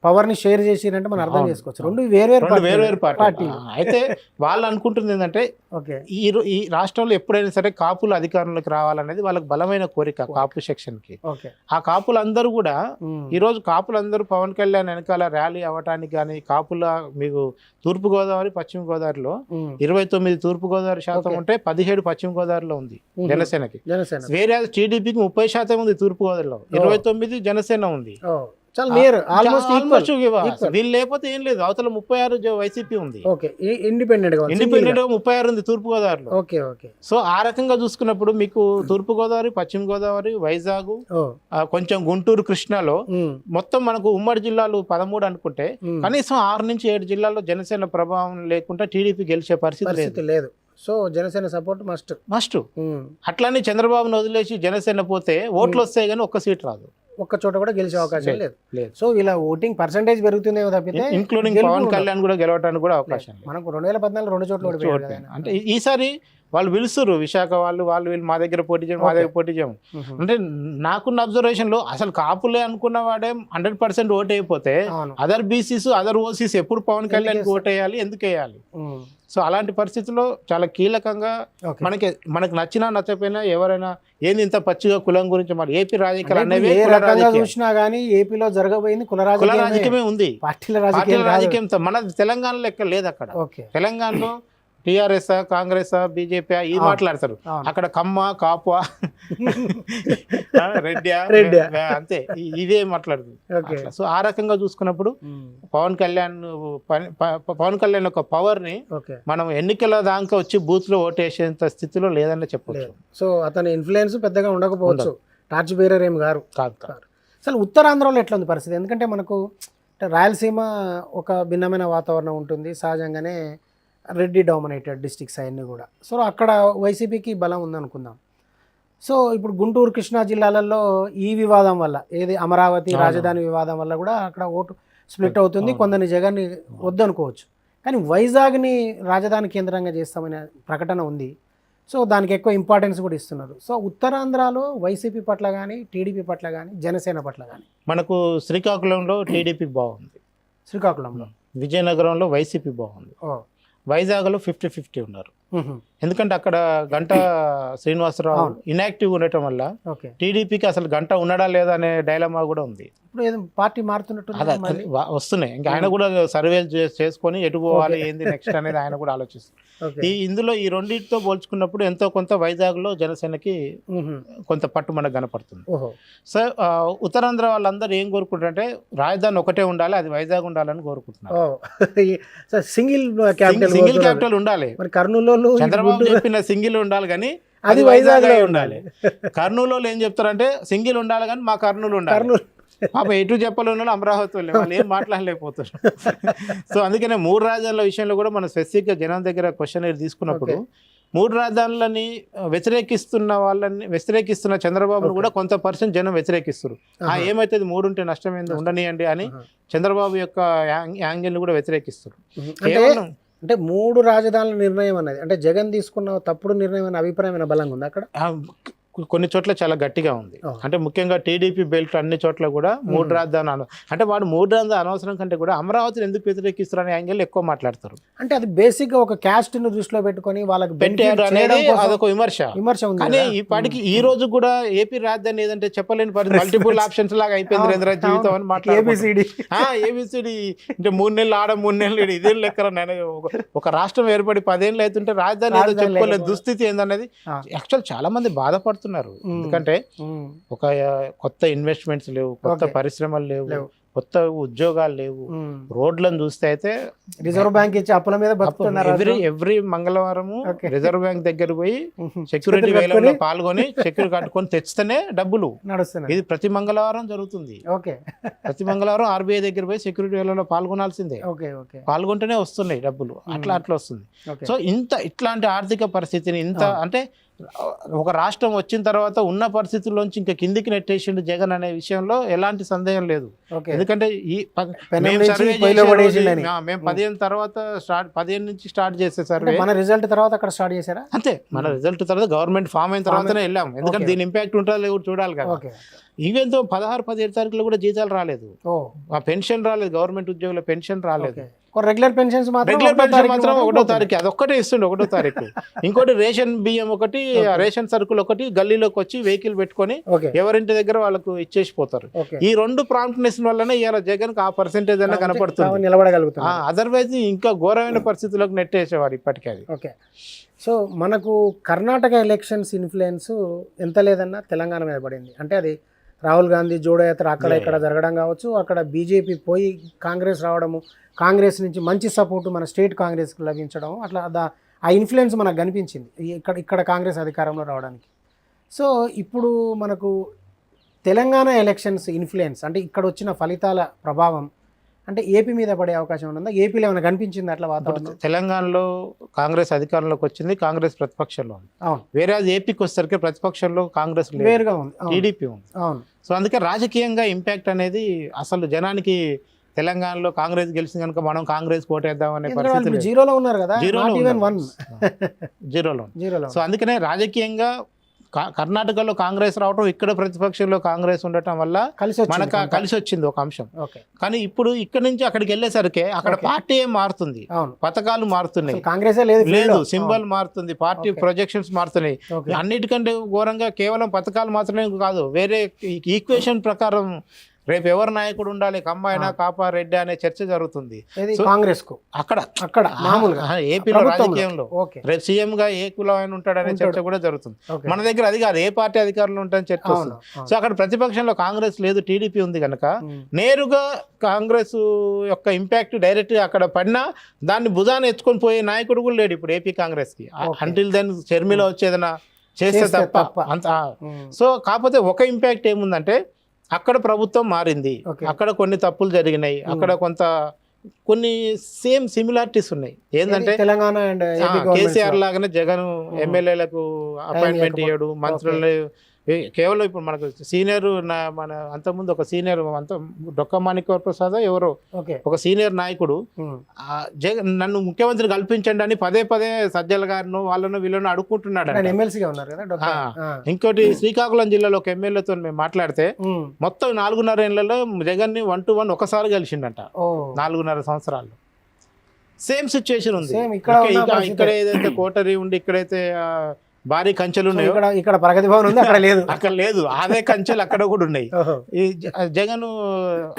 పవర్ ని షేర్ చేసిరంటే మనం అర్థం చేసుకోవచ్చు. 2 వేరు పార్టీ. అయితే వాళ్ళు అనుకుంటుంది ఏంటంటే, ఈ రాష్ట్రంలో ఎప్పుడైనా సరే కాపులు అధికారంలోకి రావాలనేది వాళ్ళకి బలమైన కోరిక, కాపు సెక్షన్ కి. ఆ కాపులందరూ కూడా ఈ రోజు కాపులందరూ పవన్ కళ్యాణ్ వెనకాల ర్యాలీ అవ్వటానికి కానీ, కాపుల మీకు తూర్పుగోదావరి పశ్చిమ గోదావరిలో 29 తూర్పుగోదావరి శాతం ఉంటే 17 పశ్చిమ గోదావరిలో ఉంది జనసేనకి. వేరే టీడీపీకి 30% ఉంది తూర్పుగోదావరిలో, 29 జనసేన ఉంది. వీళ్ళు లేకపోతే ఏం లేదు, అవతల 36 వైసీపీ ఉంది, ఇండిపెండెంట్ గా 36 ఉంది తూర్పుగోదావరిలో. సో ఆ రకంగా చూసుకున్నప్పుడు మీకు తూర్పుగోదావరి, పశ్చిమ గోదావరి, వైజాగ్, కొంచెం గుంటూరు, కృష్ణాలో మొత్తం మనకు ఉమ్మడి జిల్లాలు 13 అనుకుంటే కనీసం 6 నుంచి 7 జిల్లాల్లో జనసేన ప్రభావం లేకుండా టీడీపీ గెలిచే పరిస్థితి లేదు. So Janasena support must. అట్లానే చంద్రబాబును వదిలేసి జనసేన పోతే ఓట్లు వస్తాయి కానీ ఒక్క సీట్ రాదు, ఒక్క చోట కూడా గెలిచే అవకాశం లేదు. సో వీళ్ళ ఓటింగ్ పర్సెంటేజ్ పెరుగుతుందేమో తప్పితే ఇంక్లూడింగ్ పవన్ కళ్యాణ్ కూడా గెలవడానికి కూడా అవకాశం. మనకు 2014 2 చోట్ల ఓడిపోయాడు. అంటే ఈసారి వాళ్ళు పిలుస్తారు విశాఖ వాళ్ళు వీళ్ళు మా దగ్గర పోటీ చేయము, మా దగ్గర పోటీ చేయము. అంటే నాకున్న అబ్జర్వేషన్ లో అసలు కాపులే అనుకున్న వాడే 100% ఓటు అయిపోతే అదర్ బీసీస్ అదర్ ఓసీస్ ఎప్పుడు పవన్ కళ్యాణ్ ఓటు వేయాలి, ఎందుకు వేయాలి? సో అలాంటి పరిస్థితుల్లో చాలా కీలకంగా మనకు నచ్చినా నచ్చకపోయినా ఎవరైనా ఏంది ఇంత పచ్చిగా కులం గురించి మరి ఏపీ రాజకీయాలు అనేవి చూసినా గానీ ఏపీలో జరగబోయింది కుల రాజకీయమే ఉంది, పార్టీల రాజకీయంతో. మన తెలంగాణలో ఎక్కడ లేదు. అక్కడ తెలంగాణలో టిఆర్ఎస్ కాంగ్రెస్ బీజేపీ ఇది మాట్లాడతారు, అక్కడ కమ్మ కాపు రెడ్డి అంతే ఇవే మాట్లాడుతుంది. సో ఆ రకంగా చూసుకున్నప్పుడు పవన్ కళ్యాణ్ యొక్క పవర్ ని మనం ఎన్నికల దాకా వచ్చి బూత్ లో ఓటేసేంత స్థితిలో లేదని చెప్పవచ్చు. సో అతని ఇన్ఫ్లుయెన్స్ పెద్దగా ఉండకపోవచ్చు, టార్చ్ బేరర్ ఏం గారు కాదు. అసలు ఉత్తరాంధ్రలో ఎట్లా ఉంది పరిస్థితి? ఎందుకంటే మనకు రాయలసీమ ఒక భిన్నమైన వాతావరణం ఉంటుంది, సహజంగానే రెడ్డి డామినేటెడ్ డిస్ట్రిక్ట్స్ అవన్నీ కూడా. సో అక్కడ వైసీపీకి బలం ఉందనుకుందాం. సో ఇప్పుడు గుంటూరు కృష్ణా జిల్లాలలో ఈ వివాదం వల్ల, ఏది అమరావతి రాజధాని వివాదం వల్ల కూడా అక్కడ ఓటు స్ప్లిట్ అవుతుంది, కొందరిని జగన్ని వద్దనుకోవచ్చు. కానీ వైజాగ్ని రాజధాని కేంద్రంగా చేస్తామనే ప్రకటన ఉంది. సో దానికి ఎక్కువ ఇంపార్టెన్స్ కూడా ఇస్తున్నారు. సో ఉత్తరాంధ్రలో వైసీపీ పట్ల కానీ టీడీపీ పట్ల కానీ జనసేన పట్ల కానీ మనకు శ్రీకాకుళంలో టీడీపీ బాగుంది, శ్రీకాకుళంలో విజయనగరంలో వైసీపీ బాగుంది, వైజాగ్లో 50-50 ఉన్నారు. ఎందుకంటే అక్కడ గంటా శ్రీనివాసరావు ఇన్యాక్టివ్ ఉండటం వల్ల టీడీపీకి అసలు గంట ఉన్నాడా లేదా అనే డైలమా కూడా ఉంది. ఇప్పుడు పార్టీ మారుతున్నట్టు వస్తున్నాయి. ఇంకా ఆయన కూడా సర్వేలు చేసుకొని ఎటు పోవాలి ఏంది నెక్స్ట్ అనేది ఆయన కూడా ఆలోచిస్తారు. ఇందులో ఈ రెండింటితో పోల్చుకున్నప్పుడు ఎంతో కొంత వైజాగ్లో జనసేనకి కొంత పట్టు మనకు కనపడుతుంది. సో ఉత్తరాంధ్ర వాళ్ళందరూ ఏం కోరుకుంటారంటే రాజధాని ఒకటే ఉండాలి, అది వైజాగ్ ఉండాలని కోరుకుంటున్నారు. సింగిల్ క్యాపిటల్ ఉండాలి. కర్నూలు చంద్రబాబు చెప్పిన సింగిల్ ఉండాలి కానీ అది వైజాగ్ ఉండాలి. కర్నూలు ఏం చెప్తారంటే సింగిల్ ఉండాలి కానీ మా కర్నూలు ఉండాలి. పాప ఎటు చెప్పాలి అమరావతి వాళ్ళు ఏం మాట్లాడలేకపోతారు. సో అందుకనే 3 రాజధానుల విషయంలో కూడా మనం స్పెసిఫిక్గా జనం దగ్గర క్వశ్చన్ తీసుకున్నప్పుడు 3 రాజధానులని వ్యతిరేకిస్తున్న చంద్రబాబును కూడా కొంత % జనం వ్యతిరేకిస్తారు. ఏమైతే 3 ఉంటే నష్టం ఏంది ఉండనియండి అని చంద్రబాబు యొక్క యాంగిల్ కూడా వ్యతిరేకిస్తారు. అంటే 3 రాజధానుల నిర్ణయం అనేది అంటే జగన్ తీసుకున్న తప్పుడు నిర్ణయం అనే అభిప్రాయం బలంగా ఉంది అక్కడ. కొన్ని చోట్ల చాలా గట్టిగా ఉంది. అంటే ముఖ్యంగా టీడీపీ బెల్ట్ అన్ని చోట్ల కూడా 3 రాజధానులు అంటే వాడు 3 రాజధానులు అనవసరం కంటే కూడా అమరావతిని ఎందుకు వ్యతిరేకిస్తారు అనే యాంగిల్ ఎక్కువ మాట్లాడతారు. అంటే అది బేసిక్ గా ఒక క్యాస్ట్ ను దృష్టిలో పెట్టుకొని వాళ్ళకి పెట్టారు అనేది అదొక విమర్శ ఉంది. కానీ ఇప్పటికి ఈ రోజు కూడా ఏపీ రాజధాని ఏదంటే చెప్పలేని పరిస్థితి, మల్టిపుల్ ఆప్షన్స్ లాగా అయిపోయింది రేంద్ర జీవితం అని మాట్లాడారు. ఏబిసిడి అంటే 3 నెలలు ఆడ 3 నెలలు ఇదే లెక్కర. ఒక రాష్ట్రం ఏర్పడి 10 ఏళ్ళు అవుతుంటే రాజధాని ఏదో చెప్పుకోలేదు దుస్థితి ఏందనేది యాక్చువల్ చాలా మంది బాధపడుతున్నారు. ఎందుకంటే ఒక కొత్త ఇన్వెస్ట్మెంట్స్ లేవు, కొత్త పరిశ్రమలు లేవు, కొత్త ఉద్యోగాలు లేవు. రోడ్లను చూస్తే అయితే రిజర్వ్ బ్యాంక్ ఇచ్చే అప్పుల మీద ఎవ్రీ మంగళవారము రిజర్వ్ బ్యాంక్ దగ్గర పోయి సెక్యూరిటీ వేలంలో పాల్గొని సెక్యూరిటీ కట్టుకొని తెచ్చితేనే డబ్బులు నడుస్తున్నాయి. ఇది ప్రతి మంగళవారం జరుగుతుంది. ప్రతి మంగళవారం ఆర్బీఐ దగ్గర పోయి సెక్యూరిటీ వేలంలో పాల్గొనాల్సిందే, పాల్గొంటేనే వస్తున్నాయి డబ్బులు. అట్లా వస్తుంది. సో ఇట్లాంటి ఆర్థిక పరిస్థితిని అంటే ఒక రాష్ట్రం వచ్చిన తర్వాత ఉన్న పరిస్థితుల్లోంచి ఇంకా కిందికి నెట్టేసిండు జగన్ అనే విషయంలో ఎలాంటి సందేహం లేదు. ఎందుకంటే మేము 15 తర్వాత 15 నుంచి స్టార్ట్ చేసే సర్వే మన రిజల్ట్ తర్వాత అక్కడ స్టార్ట్ చేశారా? అంతే, మన రిజల్ట్ తర్వాత గవర్నమెంట్ ఫామ్ అయిన తర్వాతనే వెళ్ళాం. ఎందుకంటే దీని ఇంపాక్ట్ ఉంటుందో లేదో చూడాలి కదా. ఈవెన్ 16-17 తారీఖులో కూడా జీతాలు రాలేదు, ఆ పెన్షన్ రాలేదు, గవర్నమెంట్ ఉద్యోగుల పెన్షన్ రాలేదు. రెగ్యులర్ పెన్షన్స్ మాత్రం 1వ తారీఖు అదొక్కటే ఇస్తుండే, 1వ తారీఖు. ఇంకోటి రేషన్ బియ్యం ఒకటి, రేషన్ సరుకులు ఒకటి గల్లీలోకి వచ్చి వెహికల్ పెట్టుకొని ఎవరింటి దగ్గర వాళ్ళకు ఇచ్చేసిపోతారు. ఈ 2 ప్రాంప్ట్నెస్ వల్లనే ఇవాళ జగన్ ఆ పర్సెంటేజ్ అన్న కనపడుతుంది, నిలబడగలుగుతాం. అదర్వైజ్ ఇంకా ఘోరమైన పరిస్థితులకు నెట్టేసేవాడు ఇప్పటికే అది. సో మనకు కర్ణాటక ఎలక్షన్స్ ఇన్ఫ్లుయెన్స్ ఎంత లేదన్నా తెలంగాణ మీద పడింది. అంటే అది రాహుల్ గాంధీ జోడో యాత్ర అక్కడ ఇక్కడ జరగడం కావచ్చు, అక్కడ బీజేపీ పోయి కాంగ్రెస్ రావడము, కాంగ్రెస్ నుంచి మంచి సపోర్టు మన స్టేట్ కాంగ్రెస్కి లభించడం, అట్లా ఆ ఇన్ఫ్లుయెన్స్ మనకు కనిపించింది ఇక్కడ కాంగ్రెస్ అధికారంలో రావడానికి. సో ఇప్పుడు మనకు తెలంగాణ ఎలక్షన్స్ ఇన్ఫ్లుయెన్స్ అంటే ఇక్కడ వచ్చిన ఫలితాల ప్రభావం అంటే ఏపీ మీద పడే అవకాశం ఉందా? ఏపీలో ఏమైనా కనిపించింది అట్లా వాతావరణం? తెలంగాణలో కాంగ్రెస్ అధికారంలోకి వచ్చింది, కాంగ్రెస్ ప్రతిపక్షంలో ఉంది. వేరే ఏపీకి వచ్చేసరికి ప్రతిపక్షంలో కాంగ్రెస్ వేరుగా ఉంది, టీడీపీ ఉంది. సో అందుకే రాజకీయంగా ఇంపాక్ట్ అనేది అసలు జనానికి తెలంగాణలో కాంగ్రెస్ గెలిచింది కనుక మనం కాంగ్రెస్ ఓటేద్దాం అనే ఎందుకంటే పరిస్థితి వాళ్ళు లేదు. జీరోలో ఉన్నారు కదా, జీరోలో not even ఉన్నారు. one. జీరోలో జీరోలో సో అందుకనే రాజకీయంగా కర్ణాటకలో కాంగ్రెస్ రావటం, ఇక్కడ ప్రతిపక్షంలో కాంగ్రెస్ ఉండటం వల్ల కలిసి వచ్చింది మనకు కొంత. కలిసి వచ్చింది ఒక అంశం. ఓకే, కానీ ఇప్పుడు ఇక్కడ నుంచి అక్కడికి వెళ్ళేసరికి అక్కడ పార్టీ ఏం మారుతుంది, అవును, పథకాలు మారుతున్నాయి, అసలు కాంగ్రెసే లేదు field లేదు లో. సింబల్ మారుతుంది, పార్టీ Okay. ప్రొజెక్షన్స్ మారుతున్నాయి. ఓకే, అన్నిటికంటే ఘోరంగా కేవలం పథకాలు మాత్రమే కాదు, వేరే ఈక్వేషన్ ప్రకారం రేపు ఎవరు నాయకుడు ఉండాలి, కమ్మాయినా కాపా రెడ్డి అనే చర్చ జరుగుతుంది ఏది సో కాంగ్రెస్ కు అక్కడ అక్కడ మామూలుగా ఏపీలో ప్రభుత్వంలో. రాజకీయంలో ఓకే, రేపు సీఎం గా ఏ కులం ఆయన ఉంటాడనే చర్చ కూడా జరుగుతుంది. ఓకే, మన దగ్గర అది కాదు, ఏ పార్టీ అధికారంలో ఉంటాయని చర్చ అవును, వస్తుంది. అవును. సో అక్కడ ప్రతిపక్షంలో కాంగ్రెస్ లేదు, టీడీపీ ఉంది కనుక ఉమ్, నేరుగా కాంగ్రెస్ యొక్క ఇంపాక్ట్ డైరెక్ట్ అక్కడ పడినా దాన్ని భుజాన్ని ఎత్తుకొని పోయే నాయకుడు కూడా లేడు ఇప్పుడు ఏపీ కాంగ్రెస్ కి. Okay. అంటిల్ దెన్ షర్మిల వచ్చేదన్నా చేస్తే చేస్తే తప్ప తప్ప. అంత ఉమ్, సో కాకపోతే ఒక ఇంపాక్ట్ ఏముందంటే అక్కడ ప్రభుత్వం మారింది, Okay. అక్కడ కొన్ని తప్పులు జరిగినాయి, అక్కడ కొన్ని సేమ్ సిమిలారిటీస్ ఉన్నాయి. ఏంటంటే తెలంగాణ అండ్ కేసీఆర్ లాగానే జగన్ ఎమ్మెల్యేలకు అపాయింట్మెంట్ ఇవ్వకపో- ఇవ్వడు, మంత్రులు కేవలం ఇప్పుడు మనకు సీనియర్ మన అంతకుముందు ఒక సీనియర్ అంత డొక్క మాణిక్య ప్రసాద్ ఎవరో ఓకే, ఒక సీనియర్ నాయకుడు ఉమ్, జగన్ నన్ను ముఖ్యమంత్రి కల్పించండి అని పదే పదే సజ్జల గారిను వాళ్ళను వీళ్ళను అడుక్కుంటున్నాడు. ఆయన ఎమ్మెల్సీగా ఉన్నారు కదా డాక్టర్. ఆ, ఇంకోటి శ్రీకాకుళం జిల్లాలో ఒక ఎమ్మెల్యేతో మేము మాట్లాడితే ఉమ్, మొత్తం 4.5 ఏళ్లలో జగన్ ని 1-1 ఒకసారి కలిసిండంట. ఓ 4.5 సంవత్సరాలు సేమ్ సిచ్యువేషన్ ఉంది. Same ఇక్కడ ఉన్న పరిస్థితి. ఇక్కడ ఏదైతే కోటరీ ఉండి ఇక్కడైతే భారీ కంచెలు ఉన్నాయో ఇక్కడ ఇక్కడ ప్రగతి భవన్ ఉంది, అక్కడ లేదు. అక్కడ లేదు, అదే కంచెలు అక్కడ కూడా ఉన్నాయి. ఓహో, ఈ జగన్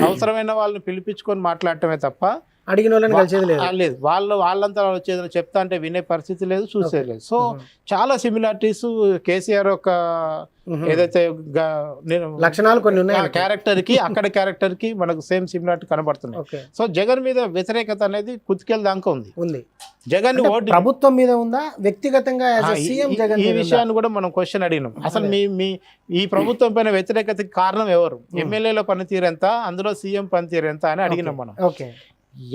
అవసరమైన వాళ్ళని పిలిపించుకొని మాట్లాడటమే తప్ప అడిగిన వాళ్ళని కలిసేది లేదు. లేదు, వాళ్ళంతా వచ్చేది చెప్తా అంటే వినే పరిస్థితి లేదు, చూసేది లేదు. సో చాలా సిమిలారిటీస్ కేసీఆర్ యొక్క ఏదైతే లక్షణాలు కొన్ని ఉన్నాయి. క్యారెక్టర్ కి అక్కడ క్యారెక్టర్ కి మనకు సేమ్ సిమిలారిటీ కనబడుతున్నాయి. ఓకే, సో జగన్ మీద వ్యతిరేకత అనేది కుతికెళ్ళ దాకా ఉంది. ఉంది. జగన్ అంటే ఓటు ప్రభుత్వం మీద ఉందా, వ్యక్తిగతంగా as a సీఎం జగన్ ఈ మీద ఉందా? విషయాన్ని కూడా మనం క్వశ్చన్ అడిగినాం. అసలు మీ ఈ ప్రభుత్వం పైన వ్యతిరేకతకి కారణం ఎవరు, ఎమ్మెల్యేల పనితీరు ఎంత, అందులో సీఎం పనితీరు ఎంత అని అడిగినాం మనం. ఓకే,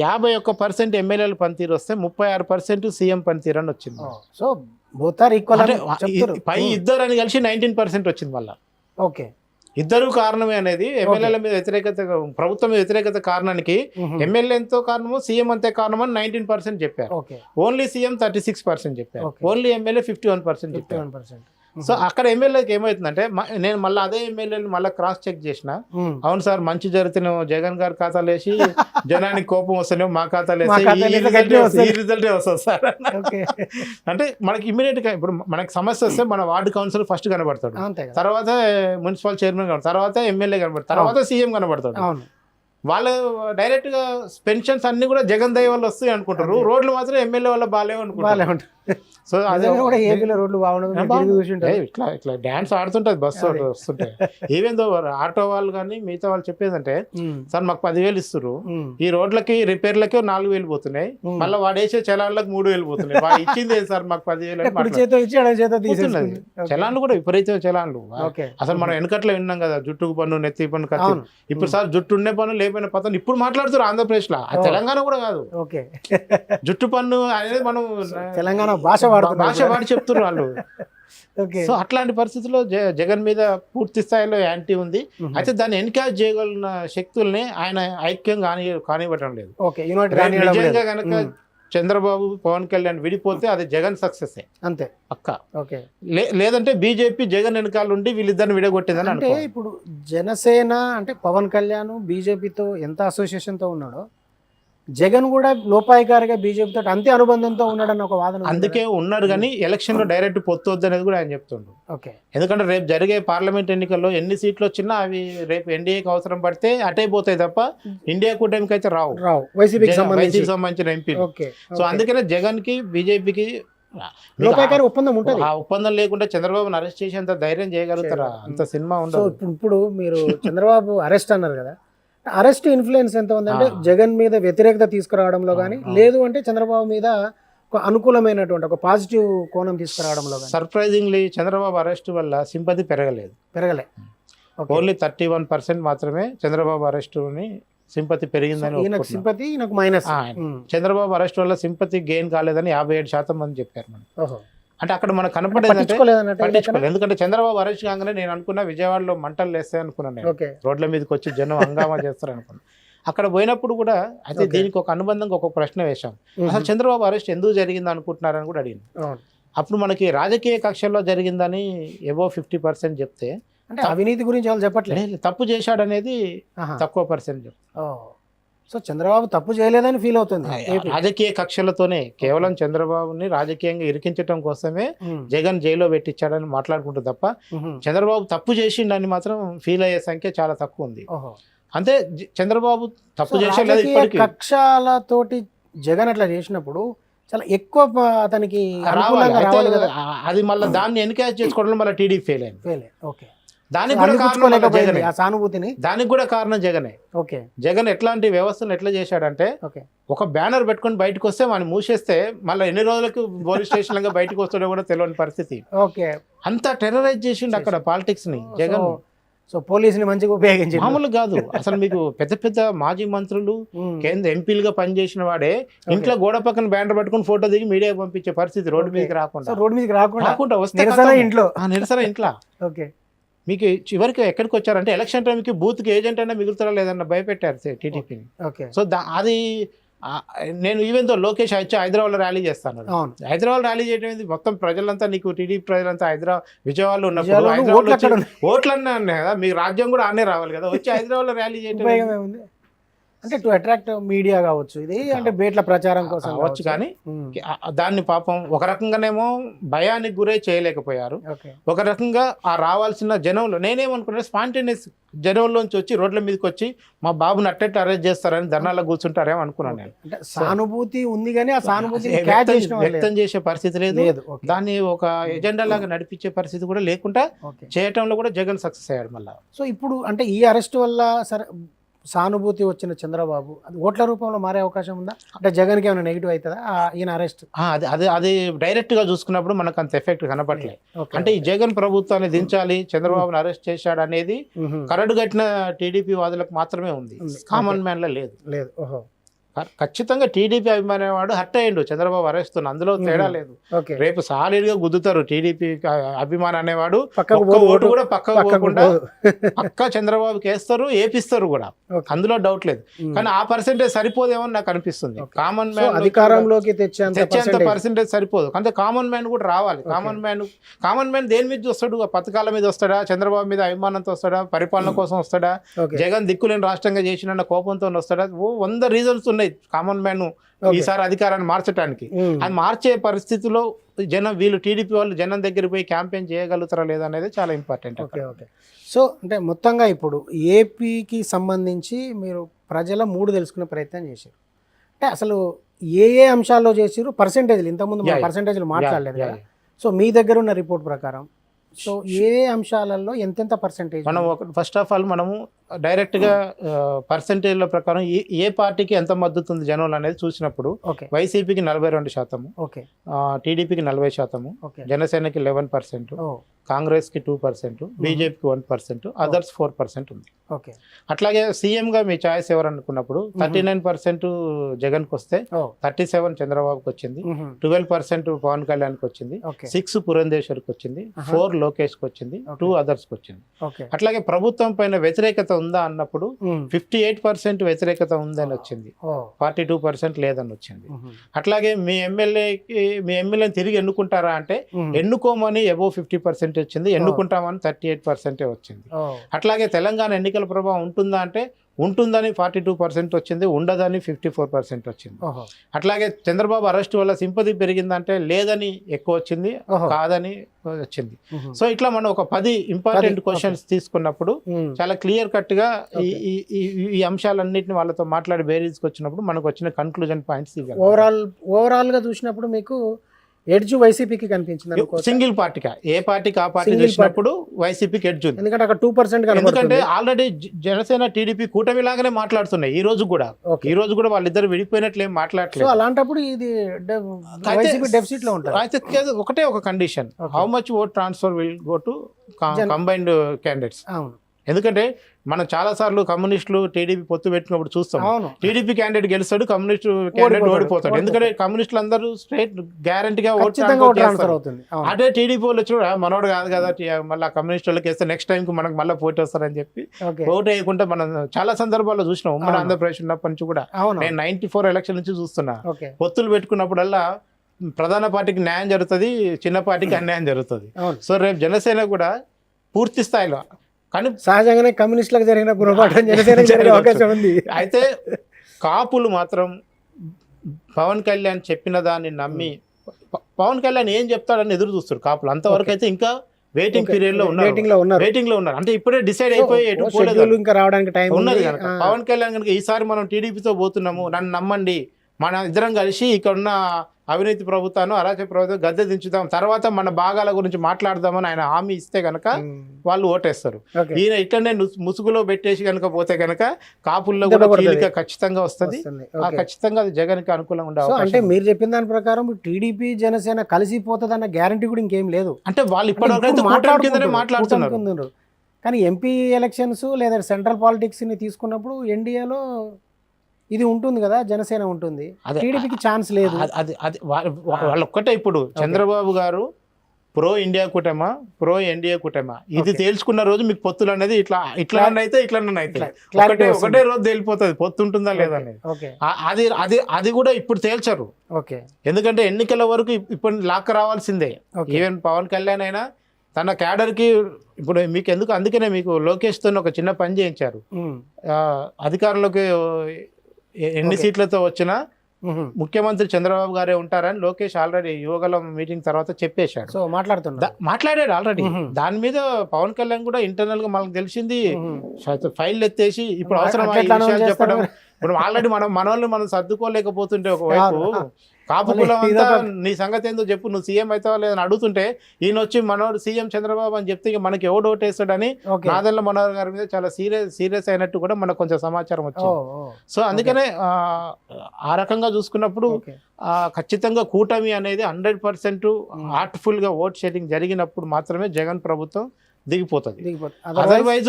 51% ఎమ్మెల్యేల పనితీరు వస్తే 36% సీఎం పనితీరు అని వచ్చింది. సో బోత్ ఆర్ ఈక్వల్ అని చెప్తారు. పై ఇద్దరు అని కలిసి 19% వచ్చింది. మళ్ళా ఓకే, ఇద్దరు కారణమే అనేది ఎమ్మెల్యేల మీద వ్యతిరేకత, ప్రభుత్వం మీద వ్యతిరేకత కారణానికి ఎమ్మెల్యే ఎంతో కారణము, సీఎం అంతే కారణం అని 19% చెప్పారు. ఓకే, ఓన్లీ సీఎం 36% చెప్పారు, Okay. ఓన్లీ ఎమ్మెల్యే 51% చెప్పారు. 51%. సో అక్కడ ఎమ్మెల్యేకి ఏమవుతుందంటే నేను మళ్ళీ అదే ఎమ్మెల్యేని మళ్ళీ క్రాస్ చెక్ చేసిన, అవును సార్ మంచి జరుగుతున్న జగన్ గారి ఖాతాలు వేసి జనానికి కోపం వస్తేనే మా ఖాతాలు వేస్తే ఈ రిజల్టే వస్తుంది సార్. ఓకే, అంటే మనకి ఇమీడియట్ గా ఇప్పుడు మనకి సమస్య వస్తే మన వార్డు కౌన్సిల్ ఫస్ట్ కనబడతాడు, అంతే కదా. తర్వాత మున్సిపల్ చైర్మన్ కనబడతాడు, తర్వాత ఎమ్మెల్యే కనబడతాడు, తర్వాత సీఎం కనబడతాడు. అవును, వాళ్ళు డైరెక్ట్ గా పెన్షన్స్ అన్ని కూడా జగన్ దయ వల్ల వస్తాయి అనుకుంటారు, రోడ్లు మాత్రం ఎమ్మెల్యే వల్ల బాగాలేవు అనుకుంటారు. బాగాలే ఉంటుంది. సో అదే కూడా ఏపీలో రోడ్లు బాగుండదు. ఇట్లా ఇట్లా డాన్స్ ఆడుతుంటది బస్సు వస్తుంటాయి. ఈవెన్ దో ఆటో వాళ్ళు కానీ మిగతా వాళ్ళు చెప్పేదంటే సార్ మాకు 10,000 ఇస్తారు, ఈ రోడ్లకి రిపేర్లకి 4,000 పోతున్నాయి, మళ్ళీ వాడు వేసే చలాన్లకు 3,000 పోతున్నాయి, వాడు ఇచ్చింది ఏంటి సార్ మాకు 10,000 అని చేతో ఇచ్చి అడ చేతో పోతున్నది. చలాన్లు కూడా విపరీతమైన చలాన్లు. ఓకే, అసలు మనం వెనకట్లో విన్నాం కదా, జుట్టుకు పన్ను నెత్తి పన్ను ఖర్చు. ఇప్పుడు సార్ జుట్టు ఉండే పన్ను లేకపోయిన పన్ను ఇప్పుడు మాట్లాడుతారు ఆంధ్రప్రదేశ్ లో, తెలంగాణ కూడా కాదు. ఓకే, జుట్టు పన్ను అనేది మనం తెలంగాణ భాష వాడి చెప్తున్నారు వాళ్ళు. ఓకే, సో అట్లాంటి పరిస్థితుల్లో జగన్ మీద పూర్తి స్థాయిలో యాంటీ ఉంది. అయితే దాన్ని ఎన్కాజ్ చేయగలిగిన శక్తుల్ని ఆయన ఐక్యం కానివ్వటం లేదు. ఓకే, యూనిట్ నిజంగా కనుక చంద్రబాబు పవన్ కళ్యాణ్ విడిపోతే అది జగన్ సక్సెస్ అంతే పక్కా. ఓకే, లేదంటే బీజేపీ జగన్ వెనకాల ఉండి వీళ్ళిద్దరిని విడగొట్టిందని అంటే అనుకో. ఇప్పుడు జనసేన అంటే పవన్ కళ్యాణ్ బీజేపీతో ఎంత అసోసియేషన్తో ఉన్నాడో, జగన్ కూడా లోపాయికారిగా బీజేపీతో అంతే అనుబంధంతో ఉన్నాడన్న ఒక వాదన ఉంది అందుకే ఉన్నారు కానీ ఎలక్షన్ లో డైరెక్ట్ పొత్తు అనేది కూడా ఆయన చెప్తుండ్రు. ఓకే, ఎందుకంటే రేపు జరిగే పార్లమెంట్ ఎన్నికల్లో ఎన్ని సీట్లు వచ్చినా అవి రేపు ఎన్డీఏకి అవసరం పడితే అటే పోతాయి తప్ప ఇండియా కూటమికి అయితే రావు వైసీపీకి సంబంధించిన ఎంపీ. ఓకే, సో అందుకనే జగన్ కి బీజేపీకి లోపాయికారి ఒప్పందం ఉంటుంది. ఆ ఒప్పందం లేకుండా చంద్రబాబుని అరెస్ట్ చేసి అంత ధైర్యం చేయగలుగుతారా? అంత సినిమా సో ఉండదు. ఇప్పుడు మీరు చంద్రబాబు అరెస్ట్ అన్నారు కదా, అరెస్ట్ ఇన్ఫ్లుయెన్స్ ఎంత ఉందంటే జగన్ మీద వ్యతిరేకత తీసుకురావడంలో కానీ, లేదు అంటే చంద్రబాబు మీద ఒక అనుకూలమైనటువంటి ఒక పాజిటివ్ కోణం తీసుకురావడంలో కానీ? సర్ప్రైజింగ్లీ చంద్రబాబు అరెస్ట్ వల్ల సింపతి పెరగలే. ఓన్లీ 31% మాత్రమే చంద్రబాబు అరెస్టుని సింపతి పెరిగిందని. సింపతి నాకు మైనస్. చంద్రబాబు అరెస్ట్ వల్ల సింపతి గెయిన్ కాలేదని 57% మంది చెప్పారు. అంటే అక్కడ మనకు కనపడేది పట్టించుకోలేదు. ఎందుకంటే చంద్రబాబు అరెస్ట్ కాగానే నేను అనుకున్నా విజయవాడలో మంటలు లేస్తాయి అనుకున్నాను, రోడ్ల మీదకి వచ్చి జనం హంగామా చేస్తారు అనుకున్నా. అక్కడ పోయినప్పుడు కూడా అయితే దీనికి ఒక అనుబంధంగా ఒక ప్రశ్న వేశాం, అసలు చంద్రబాబు అరెస్ట్ ఎందుకు జరిగింది అనుకుంటున్నారని కూడా అడిగింది. అప్పుడు మనకి రాజకీయ కక్షల్లో జరిగిందని అబోవ్ 50% చెప్తే, అంటే అవినీతి గురించి వాళ్ళు చెప్పట్లేదు, తప్పు చేశాడనేది తక్కువ పర్సెంట్ చెప్తారు. సో చంద్రబాబు తప్పు చేయలేదని ఫీల్ అవుతుంది. రాజకీయ కక్షలతోనే కేవలం చంద్రబాబుని రాజకీయంగా ఇరికించడం కోసమే జగన్ జైల్లో పెట్టించాడని మాట్లాడుకుంటూ తప్ప చంద్రబాబు తప్పు చేసిండని మాత్రం ఫీల్ అయ్యే సంఖ్య చాలా తక్కువ ఉంది. అంటే చంద్రబాబు తప్పు చేసేది ఇప్పటికీ కక్షలతోటి జగన్ అట్లా చేసినప్పుడు చాలా ఎక్కువ అతనికి అనుకూలంగా రావాలి కదా. అది మళ్ళీ దాన్ని ఎన్కరేజ్ చేసుకోవడంలో మళ్ళీ టీడీపీ ఫెయిల్ అయింది. దానికి కూడా కారణం జగనే. జగన్ ఎట్లాంటి వ్యవస్థను ఎట్లా చేశాడంటే, ఒక బ్యానర్ పెట్టుకొని బయటకు వస్తే మనం మూసేస్తే మళ్ళీ ఎన్ని రోజులకు పోలీస్ స్టేషన్ గా బయటకు వస్తాడో కూడా తెలియని పరిస్థితి. అంతా టెర్రరైజ్ చేసిండు అక్కడ పాలిటిక్స్ ని జగన్. సో పోలీసుని మంచిగా ఉపయోగించి మామూలు కాదు అసలు. మీకు పెద్ద పెద్ద మాజీ మంత్రులు కేంద్ర ఎంపీలుగా పనిచేసిన వాడే ఇంట్లో గోడ పక్కన బ్యానర్ పట్టుకుని ఫోటో దిగి మీడియాకి పంపించే పరిస్థితి. రోడ్డు మీదకి రాకుండా వస్తే నిరసన ఇంట్లో. మీకు చివరికి ఎక్కడికి వచ్చారంటే ఎలక్షన్ టైంకి బూత్కి ఏజెంట్ అయినా మిగులుతారా లేదన్న భయపెట్టారు టీడీపీని. సో అది నేను ఈవెన్ తో లోకేష్ వచ్చి హైదరాబాద్లో ర్యాలీ చేస్తాను. హైదరాబాద్ ర్యాలీ చేయడం మొత్తం ప్రజలంతా, నీకు టీడీపీ ప్రజలంతా విజయవాడలో ఉన్నప్పుడు ఓట్లన్నా కదా, మీకు రాజ్యం కూడా ఆనే రావాలి కదా, వచ్చి హైదరాబాద్లో ర్యాలీ చేయడం అంటే టు అట్రాక్ట్ మీడియా కావచ్చు, ఇది అంటే బేట్ల ప్రచారం కోసం కావచ్చు. కానీ దాన్ని పాపం ఒక రకంగానేమో భయానికి గురై చేయలేకపోయారు, ఒక రకంగా ఆ రావాల్సిన జనంలో నేనేమనుకున్నా స్పాంటేనియస్ జనంలోంచి వచ్చి రోడ్ల మీదకి వచ్చి మా బాబుని అట్టెట్ అరెస్ట్ చేస్తారని ధర్నాలో కూర్చుంటారేమో అనుకున్నాను నేను. సానుభూతి ఉంది కానీ ఆ సానుభూతి వ్యక్తం చేసే పరిస్థితి లేదు, దాన్ని ఒక ఎజెండా లాగా నడిపించే పరిస్థితి కూడా లేకుండా చేయటంలో కూడా జగన్ సక్సెస్ అయ్యాడు మళ్ళీ. సో ఇప్పుడు అంటే ఈ అరెస్ట్ వల్ల సరే సానుభూతి వచ్చిన చంద్రబాబు అది ఓట్ల రూపంలో మారే అవకాశం ఉందా? అంటే జగన్కి ఏమైనా నెగిటివ్ అవుతుందా ఈయన అరెస్ట్? అది డైరెక్ట్ గా చూసుకున్నప్పుడు మనకు అంత ఎఫెక్ట్ కనపడలేదు. అంటే ఈ జగన్ ప్రభుత్వాన్ని దించాలి, చంద్రబాబుని అరెస్ట్ చేశాడు అనేది కరడు కట్టిన టీడీపీ వాదులకు మాత్రమే ఉంది, కామన్ మ్యాన్ లో లేదు. ఖచ్చితంగా టీడీపీ అభిమానేవాడు హర్ట్ అయ్యిండు చంద్రబాబు అరెస్ట్, అందులో తేడా లేదు. రేపు సాలిడ్ గా గుద్దుతారు టీడీపీ అభిమాని అనేవాడు, ఓటు కూడా పక్కకు పోకుండా పక్కా చంద్రబాబుకి వేస్తారు, ఏపిస్తారు కూడా, అందులో డౌట్ లేదు. కానీ ఆ పర్సెంటేజ్ సరిపోదేమో నాకు అనిపిస్తుంది. కామన్ మ్యాన్ అధికారంలోకి తెచ్చేంత పర్సెంటేజ్ సరిపోదు, అంటే కామన్ మ్యాన్ కూడా రావాలి. కామన్ మ్యాన్ దేని మీద వస్తాడు? పథకాల మీద వస్తాడా, చంద్రబాబు మీద అభిమానంతో వస్తాడా, పరిపాలన కోసం వస్తాడా, జగన్ దిక్కులేని రాష్ట్రంగా చేసిన కోపంతో వస్తాడా? 100 రీజన్స్ ఉన్నాయి కామన్ మ్యాన్ ఈసారి అధికారాన్ని మార్చడానికి. అది మార్చే పరిస్థితిలో జనం, వీళ్ళు టీడీపీ వాళ్ళు జనం దగ్గర పోయి క్యాంపెయిన్ చేయగలుగుతారా లేదా అనేది చాలా ఇంపార్టెంట్. సో అంటే మొత్తంగా ఇప్పుడు ఏపీకి సంబంధించి మీరు ప్రజల మూడు తెలుసుకునే ప్రయత్నం చేశారు. అంటే అసలు ఏ అంశాల్లో చేసారు? పర్సెంటేజ్లు ఇంతకుముందు పర్సెంటేజ్లు మాట్లాడలేదు కదా. సో మీ దగ్గర ఉన్న రిపోర్ట్ ప్రకారం సో ఏ అంశాలలో ఎంతెంత పర్సెంటేజ్? మనం ఫస్ట్ ఆఫ్ ఆల్ మనము డైరెక్ట్గా పర్సెంటేజ్ల ప్రకారం ఏ పార్టీకి ఎంత మద్దతు ఉంది జనంలో అనేది చూసినప్పుడు వైసీపీకి 42%, టీడీపీకి 40%, జనసేనకి 11%, కాంగ్రెస్కి 2%, బీజేపీకి 1%, అదర్స్ 4% ఉంది. అట్లాగే సీఎంగా మీ ఛాయిస్ ఎవరు అనుకున్నప్పుడు 39% జగన్కి వస్తే 37 చంద్రబాబుకి వచ్చింది, 12% పవన్ కళ్యాణ్కి వచ్చింది, 6 పురంధేశ్వర్కి వచ్చింది, 4 లోకేష్కి వచ్చింది, 2 అదర్స్కి వచ్చింది. అట్లాగే ప్రభుత్వం పైన వ్యతిరేకత ఉందా అన్నప్పుడు 58% వ్యతిరేకత ఉందని వచ్చింది, 42% లేదని వచ్చింది. అట్లాగే మీ ఎమ్మెల్యేని తిరిగి ఎన్నుకుంటారా అంటే ఎన్నుకోమని అబోవ్ 50% వచ్చింది, ఎన్నుకుంటామని 38% వచ్చింది. అట్లాగే తెలంగాణ ఎన్నికల ప్రభావం ఉంటుందా అంటే ఉంటుందని 42% వచ్చింది, ఉండదని 54% వచ్చింది. అట్లాగే చంద్రబాబు అరెస్ట్ వల్ల సింపతి పెరిగిందంటే లేదని ఎక్కువ వచ్చింది, కాదని వచ్చింది. సో ఇట్లా మనం ఒక 10 ఇంపార్టెంట్ క్వశ్చన్స్ తీసుకున్నప్పుడు చాలా క్లియర్ కట్ గా ఈ అంశాలన్నింటినీ వాళ్ళతో మాట్లాడి బేరీస్కి వచ్చినప్పుడు మనకు వచ్చిన కన్క్లూజన్ పాయింట్స్ ఓవరాల్ గా చూసినప్పుడు మీకు ఎడ్జ్ వైసీపీకి కనిపించింది. సింగిల్ పార్టీగా ఏ పార్టీకి ఆ పార్టీ చేసినప్పుడు వైసీపీకి ఎడ్జ్ ఉంది, ఎందుకంటే అక్కడ 2%. ఎందుకంటే ఆల్రెడీ జనసేన టీడీపీ కూటమి లాగానే మాట్లాడుతున్నాయి. ఈ రోజు కూడా వాళ్ళిద్దరు విడిపోయినట్లు ఏం మాట్లాడలేదు. అలాంటప్పుడు ఇది డెఫిసిట్ లో ఉంటుంది. అయితే ఒకటే ఒక condition, how much vote transfer will go to combined candidates. ఎందుకంటే మనం చాలా సార్లు కమ్యూనిస్టులు టీడీపీ పొత్తు పెట్టినప్పుడు చూస్తాం. అవును. టీడీపీ క్యాండిడేట్ గెలుస్తాడు, కమ్యూనిస్ట్ క్యాండిడేట్ ఓడిపోతాడు. ఎందుకంటే కమ్యూనిస్టులు అందరూ స్ట్రైట్ గ్యారంటీగా ట్రాన్స్ఫర్ అవుతుంది. అదే టీడీపీ వాళ్ళు వచ్చి మనోడు కాదు కదా మళ్ళీ కమ్యూనిస్ట్ వాళ్ళకి వేస్తే నెక్స్ట్ టైం కి మనకు మళ్ళీ పోటీ వస్తారని చెప్పి ఓటు వేయకుండా మనం చాలా సందర్భాల్లో చూసినాం. ఉమ్మడి ఆంధ్రప్రదేశ్ ఉన్నప్పటి నుంచి కూడా నేను 94 ఎలక్షన్ నుంచి చూస్తున్నా. పొత్తులు పెట్టుకున్నప్పుడల్లా ప్రధాన పార్టీకి న్యాయం జరుగుతుంది, చిన్న పార్టీకి అన్యాయం జరుగుతుంది. సో రేపు జనసేన కూడా పూర్తి స్థాయిలో, కానీ సహజంగానే కమ్యూనిస్టులకు జరిగిన గుణపాఠం జనసేనకు జరిగే అవకాశం ఉంది. అయితే కాపులు మాత్రం పవన్ కళ్యాణ్ చెప్పిన దాన్ని నమ్మి పవన్ కళ్యాణ్ ఏం చెప్తాడని ఎదురు చూస్తారు కాపులు. అంతవరకు అయితే ఇంకా వెయిటింగ్ పీరియడ్ లో ఉన్నారు. అంటే ఇప్పుడే డిసైడ్ అయిపోయి ఎటు పోలేదు, ఇంకా రావడానికి టైం ఉన్నది కనుక పవన్ కళ్యాణ్ కనుక ఈసారి మనం టీడీపీతో పోతున్నాము, నన్ను నమ్మండి, మన ఇద్దరం కలిసి ఇక్కడ ఉన్న అవినీతి ప్రభుత్వాన్ని అరాచక ప్రభుత్వం గద్దె దించుదాం, తర్వాత మన భాగాల గురించి మాట్లాడదామని ఆయన హామీ ఇస్తే కనుక వాళ్ళు ఓటేస్తారు. ఈయన ఇట్లనే ముసుగులో పెట్టేసి కనుక పోతే కనుక కాపుల్లో కూడా చీలిక ఖచ్చితంగా వస్తుంది. ఖచ్చితంగా అది జగన్ కి అనుకూలంగా ఉండే అవకాశం. అంటే మీరు చెప్పిన దాని ప్రకారం టీడీపీ జనసేన కలిసిపోతుంది అన్న గ్యారంటీ కూడా ఇంకేం లేదు. అంటే వాళ్ళు ఇప్పటివరకు మాట్లాడుతున్నారు. కానీ ఎంపీ ఎలక్షన్స్ లేదా సెంట్రల్ పాలిటిక్స్ ని తీసుకున్నప్పుడు ఎన్డీఏలో ఇది ఉంటుంది కదా, జనసేన ఉంటుంది, టీడీపీకి ఛాన్స్ లేదు. వాళ్ళు ఒక్కటే ఇప్పుడు చంద్రబాబు గారు ప్రో ఇండియా కూటమా ప్రో ఎన్డీఏ కూటమా ఇది తేల్చుకున్న రోజు మీకు పొత్తులు అనేది ఇట్లా అయితే ఒకటే రోజు తేలిపోతుంది పొత్తు ఉంటుందా లేదా అనేది. అది కూడా ఇప్పుడు తేల్చరు. ఎందుకంటే ఎన్నికల వరకు ఇప్పుడు లాక్ రావాల్సిందే. ఈవెన్ పవన్ కళ్యాణ్ అయినా తన క్యాడర్కి ఇప్పుడు మీకు ఎందుకు, అందుకనే మీకు లోకేష్ తో ఒక చిన్న పని చేయించారు. అధికారంలోకి ఎన్ని సీట్లతో వచ్చినా ముఖ్యమంత్రి చంద్రబాబు గారే ఉంటారని లోకేష్ ఆల్రెడీ యువగలం మీటింగ్ తర్వాత చెప్పేశాడు. సో మాట్లాడాడు ఆల్రెడీ. దాని మీద పవన్ కళ్యాణ్ కూడా ఇంటర్నల్ గా మనకు తెలిసింది ఫైల్ ఎత్తేసి ఇప్పుడు అవసరం చెప్పడం. ఇప్పుడు ఆల్రెడీ మనం సర్దుకోలేకపోతుంటే ఒకవైపు కాపు కులం అంతా నీ సంగతి ఏందో చెప్పు, నువ్వు సీఎం అవుతావా లేదని అడుగుతుంటే ఈయన వచ్చి మనోడు సీఎం చంద్రబాబు అని చెప్తే మనకి ఎవడు ఓటేస్తాడని నాదెళ్ల మనోహర్ గారి మీద చాలా సీరియస్ అయినట్టు కూడా మనకు కొంచెం సమాచారం వచ్చింది. సో అందుకనే ఆ రకంగా చూసుకున్నప్పుడు ఖచ్చితంగా కూటమి అనేది 100% హార్ట్ఫుల్ గా ఓట్ షేరింగ్ జరిగినప్పుడు మాత్రమే జగన్ ప్రభుత్వం దిగిపోతుంది. అదర్వైజ్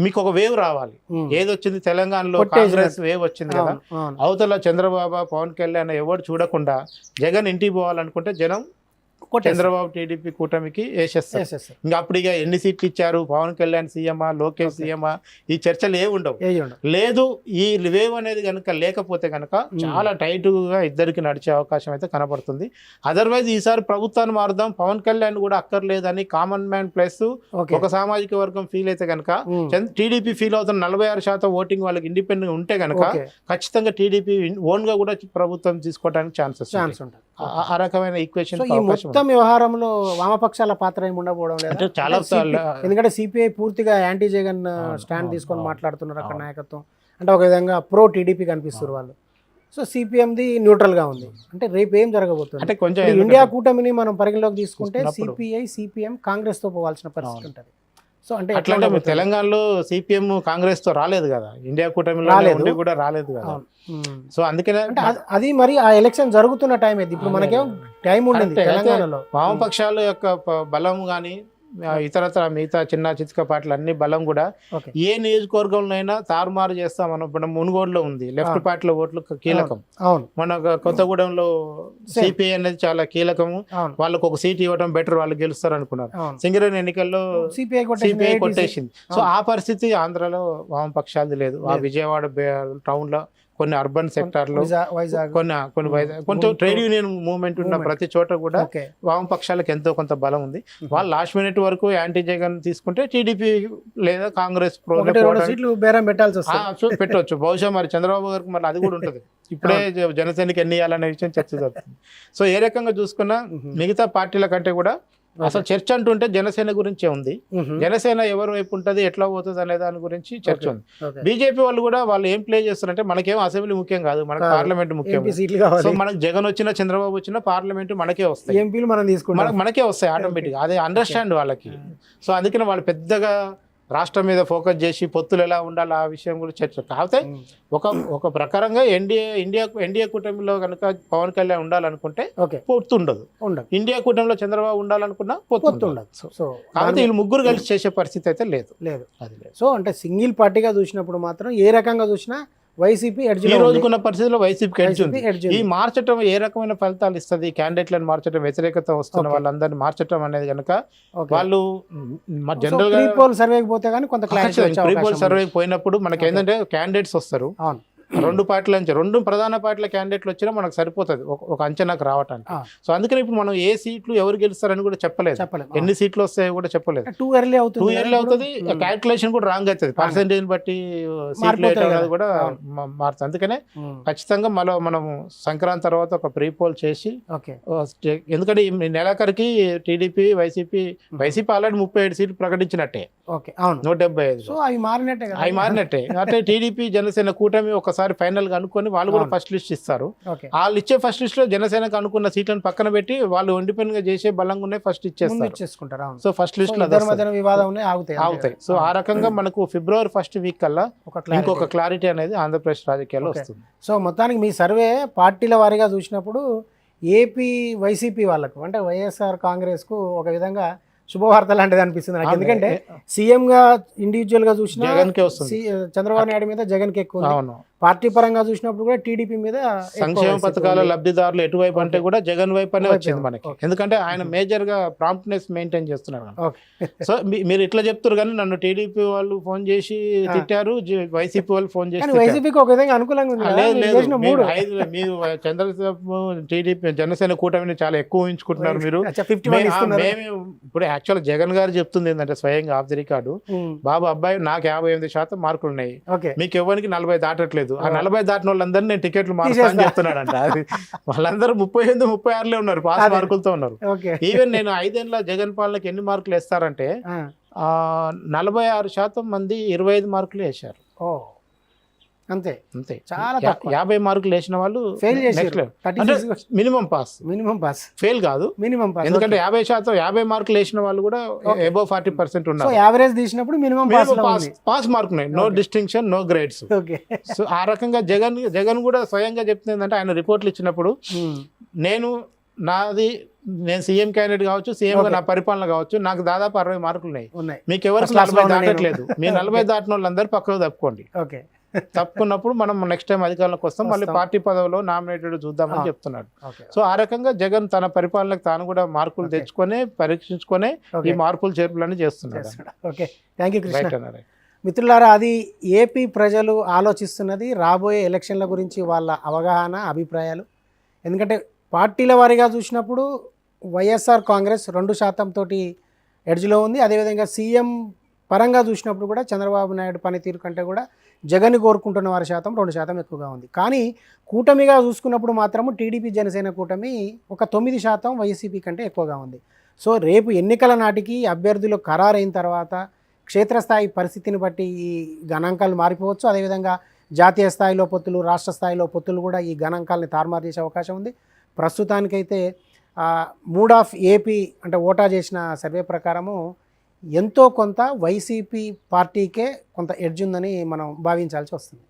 మీకు ఒక వేవ్ రావాలి. ఏది వచ్చింది తెలంగాణలో కాంగ్రెస్ వేవ్ వచ్చింది కదా, అవతల చంద్రబాబు పవన్ కళ్యాణ్ ఎవరు చూడకుండా జగన్ ఇంటికి పోవాలనుకుంటే జనం చంద్రబాబు టీడీపీ కూటమికి వేసేస్తారు. ఇంకా అప్పుడు ఇక ఎన్ని సీట్లు ఇచ్చారు, పవన్ కళ్యాణ్ సీఎమా లోకేష్ సీఎమా, ఈ చర్చలు ఏమి ఉండవు. లేదు ఈ వేవ్ అనేది కనుక లేకపోతే కనుక చాలా టైట్ గా ఇద్దరికి నడిచే అవకాశం అయితే కనబడుతుంది. అదర్వైజ్ ఈసారి ప్రభుత్వాన్ని మారుదాం, పవన్ కళ్యాణ్ కూడా అక్కర్లేదని కామన్ మ్యాన్ ప్లస్ ఒక సామాజిక వర్గం ఫీల్ అయితే కనుక టీడీపీ ఫీల్ అవుతున్న 46% ఓటింగ్ వాళ్ళకి ఇండిపెండెంట్ ఉంటే కనుక ఖచ్చితంగా టీడీపీ ఓన్ గా కూడా ప్రభుత్వం తీసుకోవడానికి ఛాన్సెస్ ఉంటుంది. ఆ రకమైన ఈక్వేషన్ వ్యవహారంలో వామపక్షాల పాత్ర ఏమి ఉండకపోవడం లేదు. చాలా ఎందుకంటే సిపిఐ పూర్తిగా యాంటీ జగన్ స్టాండ్ తీసుకొని మాట్లాడుతున్నారు అక్కడ నాయకత్వం. అంటే ఒక విధంగా ప్రో టీడీపీ కనిపిస్తున్నారు వాళ్ళు. సో సిపిఎంది న్యూట్రల్ గా ఉంది. అంటే రేపు ఏం జరగబోతుంది అంటే కొంచెం ఇండియా కూటమిని మనం పరిగణలోకి తీసుకుంటే సిపిఐ సిపిఎం కాంగ్రెస్ తో పోవాల్సిన పరిస్థితి ఉంటుంది. సో అంటే అట్లా తెలంగాణలో సిపిఎం కాంగ్రెస్ తో రాలేదు కదా, ఇండియా కూటమిలో కూడా రాలేదు కదా. సో అందుకనే అది మరి ఆ ఎలక్షన్ జరుగుతున్న టైం ఇది. ఇప్పుడు మనకేం టైం ఉండదు తెలంగాణలో. వామపక్షాల యొక్క బలం కానీ ఇతరత్ర మిగతా చిన్న చితక పార్టీలు అన్ని బలం కూడా ఏ నియోజకవర్గంలో అయినా తారుమారు చేస్తామని. ఇప్పుడు మునుగోడులో ఉంది, లెఫ్ట్ పార్టీల ఓట్లు కీలకం. మన కొత్తగూడెంలో సిపిఐ అనేది చాలా కీలకము, వాళ్ళకు ఒక సీట్ ఇవ్వడం బెటర్, వాళ్ళు గెలుస్తారు అనుకున్నారు. సింగరేణి ఎన్నికల్లో సిపిఐ కొట్టేసింది. సో ఆ పరిస్థితి ఆంధ్రలో వామపక్షాలది లేదు. ఆ విజయవాడ టౌన్ లో కొన్ని అర్బన్ సెక్టార్లు కొన్ని కొంచెం ట్రేడ్ యూనియన్ మూవ్మెంట్ ఉన్న ప్రతి చోట కూడా వామపక్షాలకు ఎంతో కొంత బలం ఉంది. వాళ్ళు లాస్ట్ మినిట్ వరకు యాంటీ జగన్ తీసుకుంటే టీడీపీ లేదా కాంగ్రెస్ పెట్టవచ్చు. బహుశా మరి చంద్రబాబు గారికి మరి అది కూడా ఉంటుంది. ఇప్పుడే జనసేనకి ఎన్ని ఇవ్వాలనే విషయం చర్చ జరుగుతుంది. సో ఏ రకంగా చూసుకున్నా మిగతా పార్టీల కంటే కూడా అసలు చర్చ అంటుంటే జనసేన గురించే ఉంది. జనసేన ఎవరి వైపు ఉంటుంది, ఎట్లా పోతుంది అనే దాని గురించి చర్చ ఉంది. బీజేపీ వాళ్ళు కూడా వాళ్ళు ఏం ప్లే చేస్తారంటే మనకేం అసెంబ్లీ ముఖ్యం కాదు, మనకు పార్లమెంట్ ముఖ్యం. సో మనకు జగన్ వచ్చినా చంద్రబాబు వచ్చినా పార్లమెంట్ మనకే వస్తాయి, మనకే వస్తాయి ఆటోమేటిక్. అదే అండర్స్టాండ్ వాళ్ళకి. సో అందుకని వాళ్ళు పెద్దగా రాష్ట్రం మీద ఫోకస్ చేసి పొత్తులు ఎలా ఉండాలి ఆ విషయం కూడా చర్చ. కాకపోతే ఒక ప్రకారంగా ఇండియా కూటమిలో కనుక పవన్ కళ్యాణ్ ఉండాలనుకుంటే పొత్తు ఉండదు. ఇండియా కూటమిలో చంద్రబాబు ఉండాలనుకున్నా పొత్తు ఉండదు. సో కాబట్టి వీళ్ళు ముగ్గురు కలిసి చేసే పరిస్థితి అయితే లేదు. అది లేదు. సో అంటే సింగిల్ పార్టీగా చూసినప్పుడు మాత్రం ఏ రకంగా చూసినా వైసీపీ ఎడ్జ్, ఈ రోజుకున్న పరిస్థితిలో వైసీపీకి ఎడ్జ్ ఉంది. ఈ మార్చడం ఏ రకమైన ఫలితాలు ఇస్తుంది? క్యాండిడేట్లను మార్చడం, వ్యతిరేకత వస్తున్న వాళ్ళందరినీ మార్చడం అనేది కనుక వాళ్ళు జనరల్ గా ప్రీపోల్ సర్వేకి పోతే కానీ కొంత ప్రీపోల్ సర్వేకి పోయినప్పుడు మనకి ఏంటంటే క్యాండిడేట్స్ వస్తారు రెండు పార్టీల నుంచి, రెండు ప్రధాన పార్టీల క్యాండిడేట్లు వచ్చినా మనకు సరిపోతుంది ఒక అంచనాకు రావటానికి. సో అందుకని ఇప్పుడు మనం ఏ సీట్లు ఎవరు గెలుస్తారని కూడా చెప్పలేదు, ఎన్ని సీట్లు వస్తాయో కూడా చెప్పలేదు. టూ ఇయర్లీ అవుతుంది. క్యాల్కులేషన్ కూడా రాంగ్ అవుతుంది, పర్సెంటేజ్ బట్టి సీట్లు కూడా మారుతుంది. అందుకనే ఖచ్చితంగా మనం సంక్రాంతి తర్వాత ఒక ప్రీపోల్ చేసి, ఎందుకంటే ఈ నెలాఖరికి టీడీపీ వైసీపీ ఆల్రెడీ 37 సీట్లు ప్రకటించినట్టే, 175 అవి మారినట్టే. అంటే టీడీపీ జనసేన కూటమి ఒకసారి ఫైనల్ గా అనుకుని వాళ్ళు కూడా ఫస్ట్ లిస్ట్ ఇస్తారు. వాళ్ళు ఇచ్చే ఫస్ట్ లిస్ట్ లో జనసేనకు అనుకున్న సీట్లను పక్కన పెట్టి వాళ్ళు ఇండిపెండెంట్ గా చేసే బలంగా ఉన్నాయి ఫస్ట్ ఇచ్చేస్తారు. సో ఫస్ట్ లిస్ట్ లో ఆగుతాయి. సో ఆ రకంగా మనకు ఫిబ్రవరి 1st వీక్ కల్లా ఇంకొక క్లారిటీ అనేది ఆంధ్రప్రదేశ్ రాజకీయాల్లో వస్తుంది. సో మొత్తానికి మీ సర్వే పార్టీల వారీగా చూసినప్పుడు ఏపీ వైసీపీ వాళ్ళకు అంటే వైఎస్ఆర్ కాంగ్రెస్ కు ఒక విధంగా శుభవార్త లాంటిది అనిపిస్తుంది నాకు. ఎందుకంటే సీఎం గా ఇండివిజువల్ గా చూసినా చంద్రబాబు నాయుడు మీద జగన్ కి ఎక్కువ, పార్టీ పరంగా చూసినప్పుడు కూడా టీడీపీ మీద సంక్షేమ పథకాల లబ్ధిదారులు ఎటువైపు అంటే కూడా జగన్ వైపు అనే వచ్చింది మనకి. ఎందుకంటే ఆయన మేజర్ గా ప్రాంప్ట్నెస్ మెయింటైన్ చేస్తున్నారు. సో మీరు ఇట్లా చెప్తారు కానీ నన్ను టీడీపీ వాళ్ళు ఫోన్ చేసి తిట్టారు, వైసీపీ వాళ్ళు ఫోన్ చేసి వైసీపీకి ఒక విధంగా అనుకూలంగా మీరు చంద్రబాబు టీడీపీ జనసేన కూటమిని చాలా ఎక్కువ ఊహించుకుంటున్నారు మీరు. మేము ఇప్పుడు యాక్చువల్ జగన్ గారు చెప్తుంది ఏంటంటే స్వయంగా ఆఫ్ ది రికార్డు, బాబు అబ్బాయి నాకు 58% మార్కులు ఉన్నాయి, మీకు ఎవరికి 40 దాటట్లేదు, ఆ 40 దాటిన వాళ్ళందరూ నేను టికెట్లు మార్చాలని చెప్తున్నాడంట. వాళ్ళందరూ 35, 36 ఉన్నారు, పాస్ మార్కులతో ఉన్నారు. ఈవెన్ నేను 5 ఏళ్ళ జగన్ పాలనకి ఎన్ని మార్కులు వేస్తారంటే 46% మంది 25 మార్కులు వేశారు. అంతే చాలా 50 మార్కులు వేసిన వాళ్ళు మినిమం పాస్ ఫెయిల్ కాదు మినిమం పాస్. ఎందుకంటే 50 మార్కులు వేసిన వాళ్ళు కూడా అబవ్ 40% ఉన్నారు. యావరేజ్ తీసినప్పుడు మినిమం పాస్ మార్క్ ఉన్నాయి, no distinction, no grades. So ఆ రకంగా జగన్ కూడా స్వయంగా చెప్తుంది ఏంటంటే ఆయన రిపోర్ట్లు ఇచ్చినప్పుడు నేను సీఎం క్యాండిడేట్ కావచ్చు, సీఎం గా నా పరిపాలన కావచ్చు, నాకు దాదాపు 60 మార్కులు ఉన్నాయి, మీకు ఎవరికి 40 దాటట్లేదు, మీ 40 దాటిన వాళ్ళందరూ పక్కకు తప్పుకోండి. తప్పుకున్నప్పుడు మనం నెక్స్ట్ టైం అధికారంలోకి వస్తాం, మళ్ళీ పార్టీ పదవిలో నామినేటెడ్ చూద్దామని చెప్తున్నాడు. సో ఆ రకంగా జగన్ తన పరిపాలనకు తాను కూడా మార్కులు తెచ్చుకొని పరీక్షించుకొని ఈ మార్పులు చేర్పులన్నీ చేస్తున్నాడు. మిత్రులారా, అది ఏపీ ప్రజలు ఆలోచిస్తున్నది రాబోయే ఎలక్షన్ల గురించి వాళ్ళ అవగాహన, అభిప్రాయాలు. ఎందుకంటే పార్టీల వారీగా చూసినప్పుడు వైఎస్ఆర్ కాంగ్రెస్ 2% తోటి ఎడ్జ్లో ఉంది. అదేవిధంగా సీఎం పరంగా చూసినప్పుడు కూడా చంద్రబాబు నాయుడు పనితీరు కంటే కూడా జగన్ కోరుకుంటున్న వారి శాతం 2% ఎక్కువగా ఉంది. కానీ కూటమిగా చూసుకున్నప్పుడు మాత్రము టీడీపీ జనసేన కూటమి ఒక 9% వైసీపీ కంటే ఎక్కువగా ఉంది. సో రేపు ఎన్నికల నాటికి అభ్యర్థులు ఖరారైన తర్వాత క్షేత్రస్థాయి పరిస్థితిని బట్టి ఈ గణాంకాలు మారిపోవచ్చు. అదేవిధంగా జాతీయ స్థాయిలో పొత్తులు, రాష్ట్ర స్థాయిలో పొత్తులు కూడా ఈ గణాంకాలని తారుమారు చేసే అవకాశం ఉంది. ప్రస్తుతానికైతే మూడ్ ఆఫ్ ఏపీ అంటే ఓటా చేసిన సర్వే ప్రకారము ఎంతో కొంత వైసీపీ పార్టీకే కొంత ఎడ్జ్ ఉందని మనం భావించాల్సి వస్తుంది.